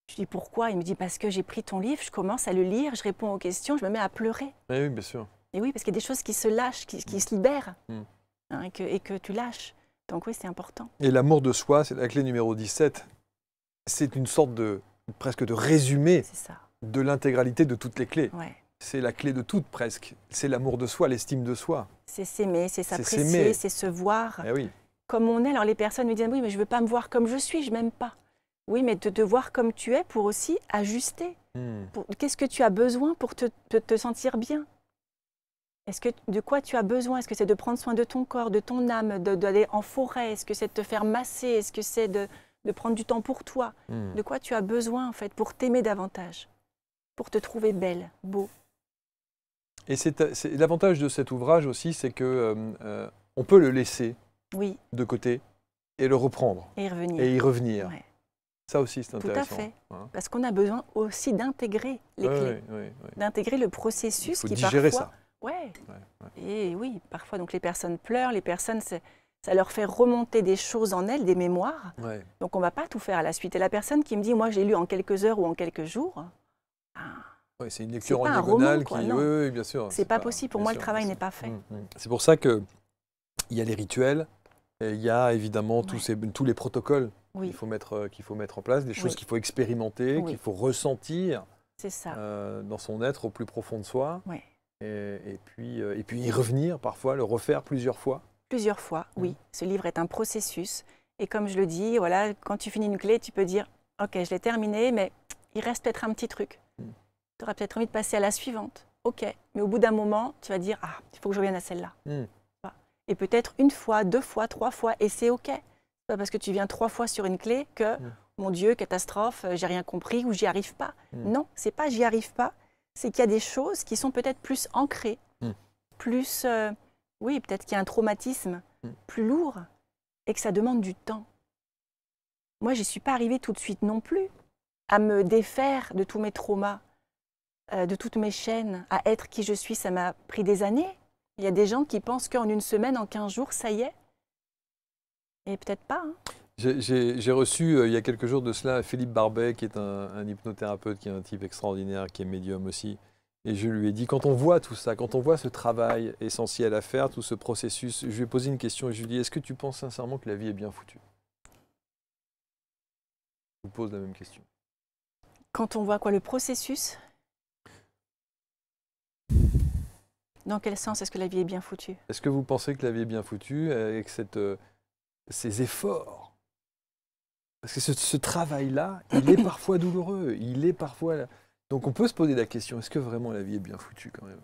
Je dis, pourquoi? Il me dit, parce que j'ai pris ton livre, je commence à le lire, je réponds aux questions, je me mets à pleurer. Oui, bien sûr. Et oui, parce qu'il y a des choses qui se lâchent, qui se libèrent, hein, et que tu lâches. Donc oui, c'est important. Et l'amour de soi, c'est la clé numéro 17. C'est une sorte de, presque de résumé de l'intégralité de toutes les clés. Ouais. C'est la clé de toutes, presque. C'est l'amour de soi, l'estime de soi. C'est s'aimer, c'est s'apprécier, c'est se voir comme on est. Alors les personnes me disent, oui, mais je ne veux pas me voir comme je suis, je ne m'aime pas. Oui, mais de te voir comme tu es pour aussi ajuster. Qu'est-ce que tu as besoin pour te sentir bien? De quoi tu as besoin? Est-ce que c'est de prendre soin de ton corps, de ton âme, d'aller en forêt? Est-ce que c'est de te faire masser? Est-ce que c'est de prendre du temps pour toi? De quoi tu as besoin en fait pour t'aimer davantage, pour te trouver belle, beau? Et l'avantage de cet ouvrage aussi, c'est que on peut le laisser de côté et le reprendre. Et y revenir. Ouais. Ça aussi, c'est intéressant. Tout à fait. Hein. Parce qu'on a besoin aussi d'intégrer les clés, d'intégrer le processus qui digérer parfois... ça. Et oui, parfois, donc les personnes pleurent, les personnes, ça leur fait remonter des choses en elles, des mémoires. Donc on ne va pas tout faire à la suite. Et la personne qui me dit, moi j'ai lu en quelques heures ou en quelques jours, c'est une lecture en diagonale qui... Oui, bien sûr. C'est pas possible. Pour moi, le travail n'est pas fait. C'est pour ça qu'il y a les rituels, et il y a évidemment tous les protocoles qu'il faut mettre en place, des choses qu'il faut expérimenter, qu'il faut ressentir dans son être au plus profond de soi. Et puis y revenir parfois, le refaire plusieurs fois. Plusieurs fois, oui. Ce livre est un processus. Et comme je le dis, voilà, quand tu finis une clé, tu peux dire « Ok, je l'ai terminée, mais il reste peut-être un petit truc. Tu auras peut-être envie de passer à la suivante. Ok, mais au bout d'un moment, tu vas dire « Ah, il faut que je revienne à celle-là. Et peut-être une fois, deux fois, trois fois, et c'est ok. C'est pas parce que tu viens 3 fois sur une clé que « Mon Dieu, catastrophe, j'ai rien compris ou j'y arrive pas. » Non, c'est pas « j'y arrive pas ». C'est qu'il y a des choses qui sont peut-être plus ancrées, plus, peut-être qu'il y a un traumatisme plus lourd et que ça demande du temps. Moi, je n'y suis pas arrivée tout de suite non plus à me défaire de tous mes traumas, de toutes mes chaînes, à être qui je suis. Ça m'a pris des années. Il y a des gens qui pensent qu'en une semaine, en 15 jours, ça y est. Et peut-être pas. Hein. J'ai reçu il y a quelques jours de cela Philippe Barbet, qui est un hypnothérapeute, qui est un type extraordinaire, qui est médium aussi. Et je lui ai dit, quand on voit tout ça, quand on voit ce travail essentiel à faire, tout ce processus, je lui ai posé une question et je lui ai dit, est-ce que tu penses sincèrement que la vie est bien foutue? Je vous pose la même question. Quand on voit quoi, le processus? Dans quel sens est-ce que la vie est bien foutue? Est-ce que vous pensez que la vie est bien foutue avec ces efforts? Parce que ce travail-là, il est parfois douloureux, il est parfois... Donc on peut se poser la question, est-ce que vraiment la vie est bien foutue quand même?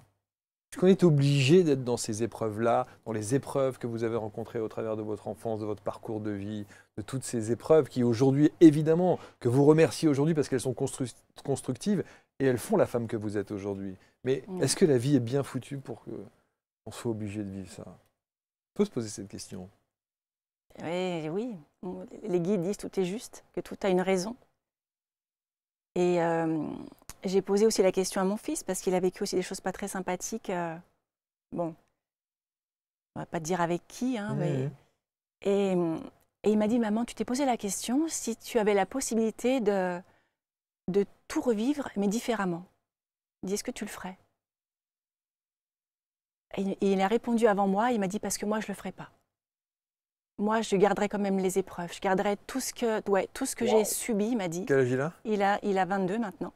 Est-ce qu'on est obligé d'être dans ces épreuves-là, dans les épreuves que vous avez rencontrées au travers de votre enfance, de votre parcours de vie, de toutes ces épreuves qui aujourd'hui, évidemment, que vous remerciez aujourd'hui parce qu'elles sont constructives et elles font la femme que vous êtes aujourd'hui. Mais est-ce que la vie est bien foutue pour qu'on soit obligé de vivre ça? On peut se poser cette question. Oui, les guides disent tout est juste, que tout a une raison. Et j'ai posé aussi la question à mon fils, parce qu'il a vécu aussi des choses pas très sympathiques. Bon, on va pas te dire avec qui, hein, mais... Et il m'a dit, maman, tu t'es posé la question si tu avais la possibilité de tout revivre, mais différemment. Il dit, est-ce que tu le ferais? Et il a répondu avant moi, il m'a dit, parce que moi, je le ferais pas. Moi, je garderai quand même les épreuves. Je garderai tout ce que j'ai subi, il m'a dit. Quel âge il a? Il a 22 maintenant.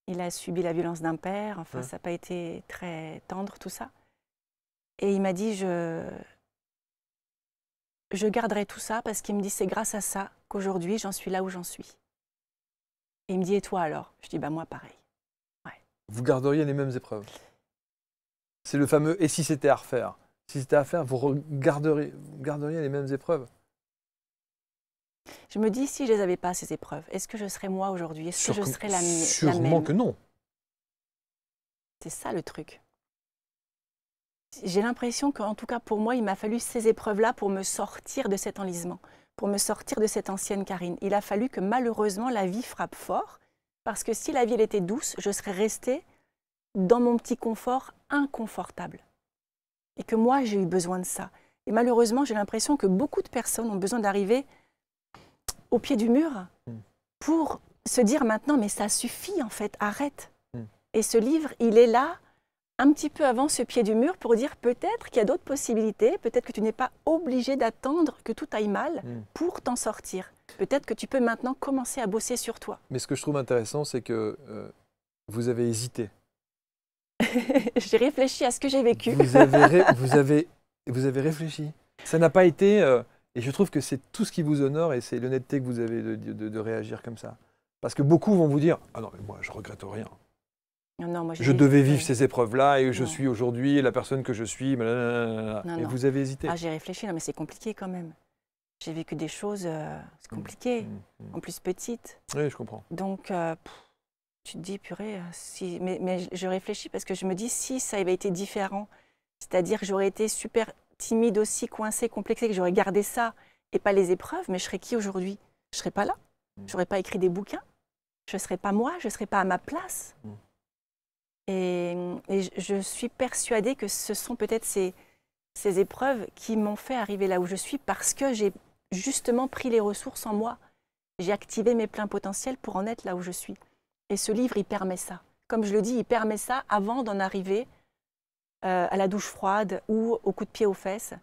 Il a subi la violence d'un père. Enfin, ça n'a pas été très tendre, tout ça. Et il m'a dit, je garderai tout ça parce qu'il me dit, c'est grâce à ça qu'aujourd'hui, j'en suis là où j'en suis. Et il me dit, et toi alors? Je dis, bah moi, pareil. Ouais. Vous garderiez les mêmes épreuves? C'est le fameux « et si c'était à refaire ». Si c'était à faire, vous garderiez les mêmes épreuves? Je me dis, si je ne les avais pas, ces épreuves, est-ce que je serais moi aujourd'hui? Est-ce que je serais la même? Sûrement que non. C'est ça le truc. J'ai l'impression qu'en tout cas pour moi, il m'a fallu ces épreuves-là pour me sortir de cet enlisement, pour me sortir de cette ancienne Karine. Il a fallu que malheureusement la vie frappe fort, parce que si la vie elle était douce, je serais restée dans mon petit confort inconfortable. Et que moi, j'ai eu besoin de ça. Et malheureusement, j'ai l'impression que beaucoup de personnes ont besoin d'arriver au pied du mur pour se dire maintenant, mais ça suffit en fait, arrête. Et ce livre, il est là, un petit peu avant ce pied du mur, pour dire peut-être qu'il y a d'autres possibilités, peut-être que tu n'es pas obligé d'attendre que tout aille mal pour t'en sortir. Peut-être que tu peux maintenant commencer à bosser sur toi. Mais ce que je trouve intéressant, c'est que vous avez hésité. J'ai réfléchi à ce que j'ai vécu. Vous avez réfléchi. Ça n'a pas été... et je trouve que c'est tout ce qui vous honore et c'est l'honnêteté que vous avez de réagir comme ça. Parce que beaucoup vont vous dire « Ah non, mais moi, je regrette rien. Non, moi, je devais vivre ces épreuves-là et je suis aujourd'hui la personne que je suis. » Et vous avez hésité. Ah, j'ai réfléchi, non, mais c'est compliqué quand même. J'ai vécu des choses compliquées, en plus petites. Oui, je comprends. Donc, tu te dis, purée, si... mais je réfléchis parce que je me dis, si ça avait été différent, c'est-à-dire que j'aurais été super timide aussi, coincée, complexée, que j'aurais gardé ça et pas les épreuves, mais je serais qui aujourd'hui? Je ne serais pas là. Je n'aurais pas écrit des bouquins. Je ne serais pas moi, je ne serais pas à ma place. Et je suis persuadée que ce sont peut-être ces épreuves qui m'ont fait arriver là où je suis parce que j'ai justement pris les ressources en moi. J'ai activé mes pleins potentiels pour en être là où je suis. Et ce livre, il permet ça. Comme je le dis, il permet ça avant d'en arriver à la douche froide ou au coup de pied aux fesses.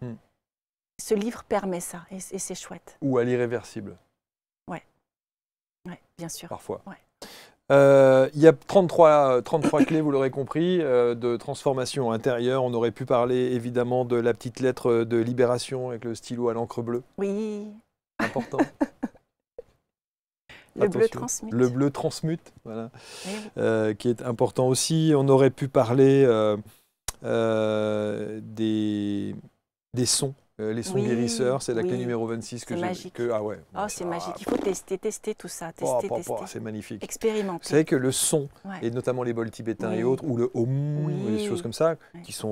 Ce livre permet ça et c'est chouette. Ou à l'irréversible. Oui, bien sûr. Parfois. Ouais. Il y a 33 clés, vous l'aurez compris, de transformation intérieure. On aurait pu parler évidemment de la petite lettre de libération avec le stylo à l'encre bleue. Oui. Important. Le bleu transmute. Le bleu transmute, voilà. Oui. Qui est important aussi. On aurait pu parler des sons. Les sons guérisseurs, c'est la clé numéro 26 que j'ai. Magique. Ah ouais. Oh, c'est magique. Il faut tester tout ça. Tester. C'est magnifique. Expérimenter. Vous savez que le son, et notamment les bols tibétains et autres, ou le om, des choses comme ça,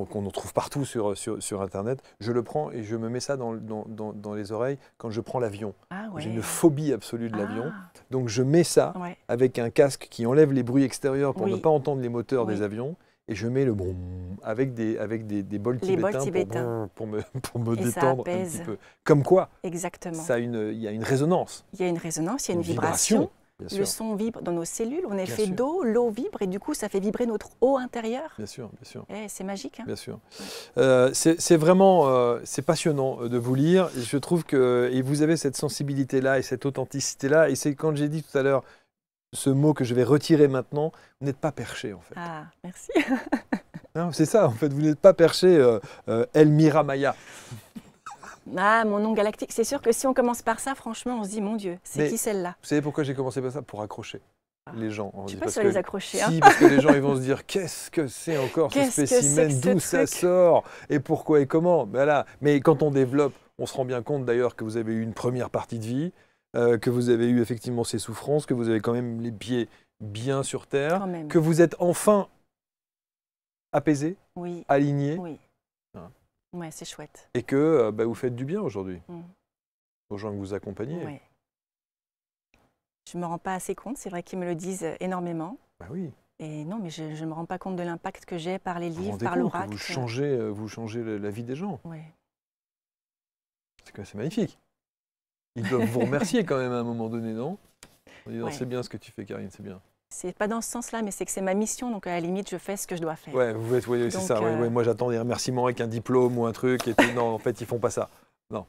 qu'on trouve partout sur Internet, je le prends et je me mets ça dans les oreilles quand je prends l'avion. Ah ouais. J'ai une phobie absolue de l'avion. Donc je mets ça avec un casque qui enlève les bruits extérieurs pour ne pas entendre les moteurs des avions. Et je mets le bon avec des bols tibétains pour me détendre un petit peu. Comme quoi, exactement. Il y a une résonance. Il y a une résonance, il y a une vibration. Le son vibre dans nos cellules. On est fait d'eau, l'eau vibre et du coup, ça fait vibrer notre eau intérieure. Bien sûr, bien sûr. C'est magique. Hein. Bien sûr. C'est vraiment c'est passionnant de vous lire. Je trouve que et vous avez cette sensibilité-là et cette authenticité-là. Et c'est quand j'ai dit tout à l'heure ce mot que je vais retirer maintenant, vous n'êtes pas perché en fait. Ah, merci. C'est ça en fait, vous n'êtes pas perché Elmira Maya. Ah, mon nom galactique. C'est sûr que si on commence par ça, franchement, on se dit, mon Dieu, c'est qui celle-là? Vous savez pourquoi j'ai commencé par ça? Pour accrocher les gens. Je ne sais pas si on va les accrocher. Hein. Si, parce que les gens ils vont se dire, qu'est-ce que c'est encore ce spécimen? D'où ça sort? Et pourquoi et comment? Voilà. Mais quand on développe, on se rend bien compte d'ailleurs que vous avez eu une première partie de vie, que vous avez eu effectivement ces souffrances, que vous avez quand même les pieds bien sur terre, que vous êtes enfin apaisé, aligné. Oui. Ouais, c'est chouette. Et que vous faites du bien aujourd'hui aux gens que vous accompagnez. Ouais. Je ne me rends pas assez compte, c'est vrai qu'ils me le disent énormément. Bah oui. Et non, mais je ne me rends pas compte de l'impact que j'ai par les livres, par l'oracle. Vous changez la vie des gens. Ouais. C'est magnifique. Ils doivent vous remercier quand même à un moment donné, non? On dit, c'est bien ce que tu fais, Karine, c'est bien. C'est pas dans ce sens-là, mais c'est que c'est ma mission, donc à la limite, je fais ce que je dois faire. C'est ça. Moi, j'attends des remerciements avec un diplôme ou un truc. Et non, en fait, ils font pas ça. Non,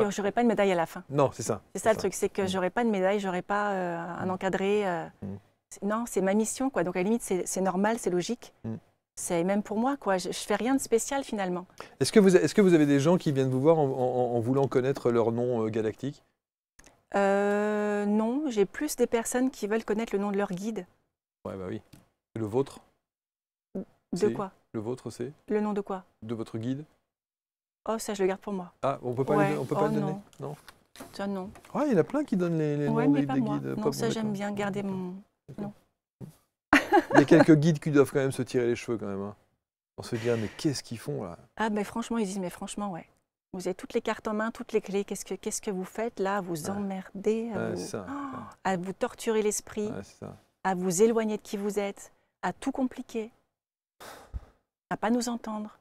j'aurais pas de médaille à la fin. Non, c'est ça. C'est ça le truc, c'est que j'aurais pas de médaille, j'aurais pas un encadré. Non, c'est ma mission, quoi. Donc à la limite, c'est normal, c'est logique. C'est même pour moi, quoi. Je fais rien de spécial finalement. Est-ce que vous avez des gens qui viennent vous voir en voulant connaître leur nom galactique? Non, j'ai plus des personnes qui veulent connaître le nom de leur guide. Ouais, bah oui. Et le vôtre? De quoi? Le vôtre, c'est? Le nom de quoi? De votre guide? Oh, ça, je le garde pour moi. Ah, on peut pas le donner? Non. Ça, non. Ouais, il y en a plein qui donnent les noms des guides. Non, ça, j'aime bien garder mon... Non. Il y a quelques guides qui doivent quand même se tirer les cheveux quand même. Hein. On se dit, mais qu'est-ce qu'ils font là? Ah, mais franchement, ils disent, mais franchement, ouais. Vous avez toutes les cartes en main, toutes les clés. Qu'est-ce que vous faites là? Vous emmerdez, à vous torturer l'esprit, à vous éloigner de qui vous êtes, à tout compliquer, à pas nous entendre,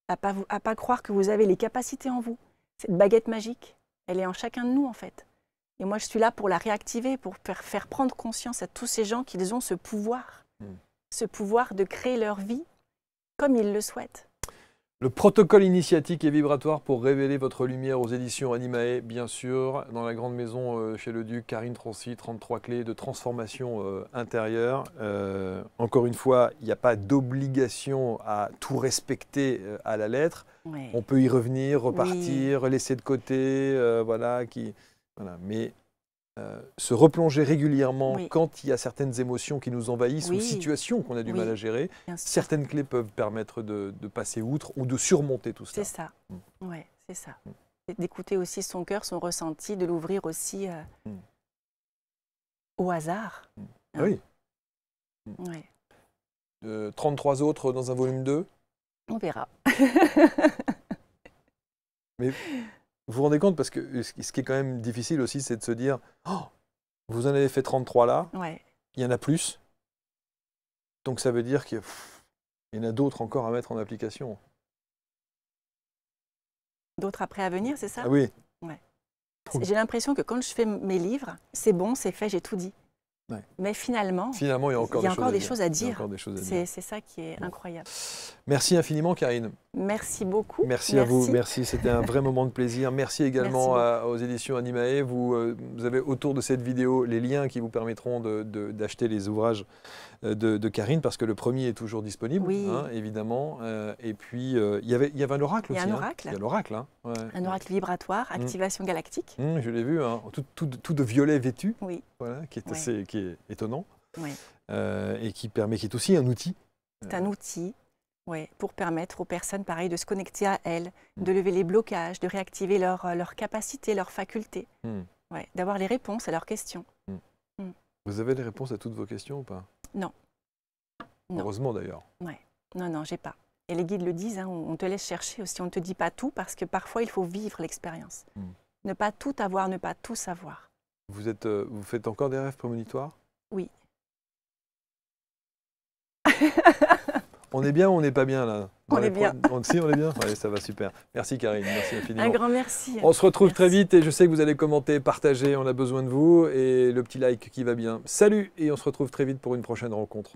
à pas croire que vous avez les capacités en vous. Cette baguette magique, elle est en chacun de nous en fait. Et moi, je suis là pour la réactiver, pour faire prendre conscience à tous ces gens qu'ils ont ce pouvoir de créer leur vie comme ils le souhaitent. Le protocole initiatique et vibratoire pour révéler votre lumière aux éditions Animae, bien sûr, dans la grande maison chez le Duc, Karine Troncy, 33 clés de transformation intérieure. Encore une fois, il n'y a pas d'obligation à tout respecter à la lettre. Oui. On peut y revenir, repartir, laisser de côté, voilà. Mais se replonger régulièrement quand il y a certaines émotions qui nous envahissent ou situations qu'on a du mal à gérer. Certaines clés peuvent permettre de passer outre ou de surmonter tout ça. C'est ça, c'est ça. D'écouter aussi son cœur, son ressenti, de l'ouvrir aussi au hasard. Oui. 33 autres dans un volume 2. On verra. Mais vous vous rendez compte, parce que ce qui est quand même difficile aussi, c'est de se dire oh, vous en avez fait 33 là, il y en a plus. Donc ça veut dire qu'il y en a d'autres encore à mettre en application. D'autres après à venir, c'est ça? Ah oui. J'ai l'impression que quand je fais mes livres, c'est bon, c'est fait, j'ai tout dit. Mais finalement, il y a encore des choses à dire. C'est ça qui est incroyable. Merci infiniment, Karine. Merci beaucoup. Merci à vous. Merci. C'était un vrai moment de plaisir. Merci également aux éditions Animae. Vous avez autour de cette vidéo les liens qui vous permettront d'acheter les ouvrages de Karine, parce que le premier est toujours disponible, évidemment. Et puis, il y avait un oracle aussi. Il y a un oracle. Il y a l'oracle. Un oracle vibratoire, activation galactique. Je l'ai vu, tout de violet vêtu, voilà, qui est étonnant, et qui est aussi un outil. C'est un outil pour permettre aux personnes, pareil, de se connecter à elles, de lever les blocages, de réactiver leurs capacités, leurs facultés, d'avoir les réponses à leurs questions. Vous avez les réponses à toutes vos questions ou pas? Non. Heureusement d'ailleurs. Non, j'ai pas. Et les guides le disent, on te laisse chercher aussi, on ne te dit pas tout, parce que parfois il faut vivre l'expérience. Ne pas tout avoir, ne pas tout savoir. Vous faites encore des rêves prémonitoires? Oui. On est bien ou on n'est pas bien là? On est bien. Si, on est bien? Ouais, ça va, super. Merci Karine, merci infiniment. Un grand merci. On se retrouve très vite et je sais que vous allez commenter, partager, on a besoin de vous et le petit like qui va bien. Salut et on se retrouve très vite pour une prochaine rencontre.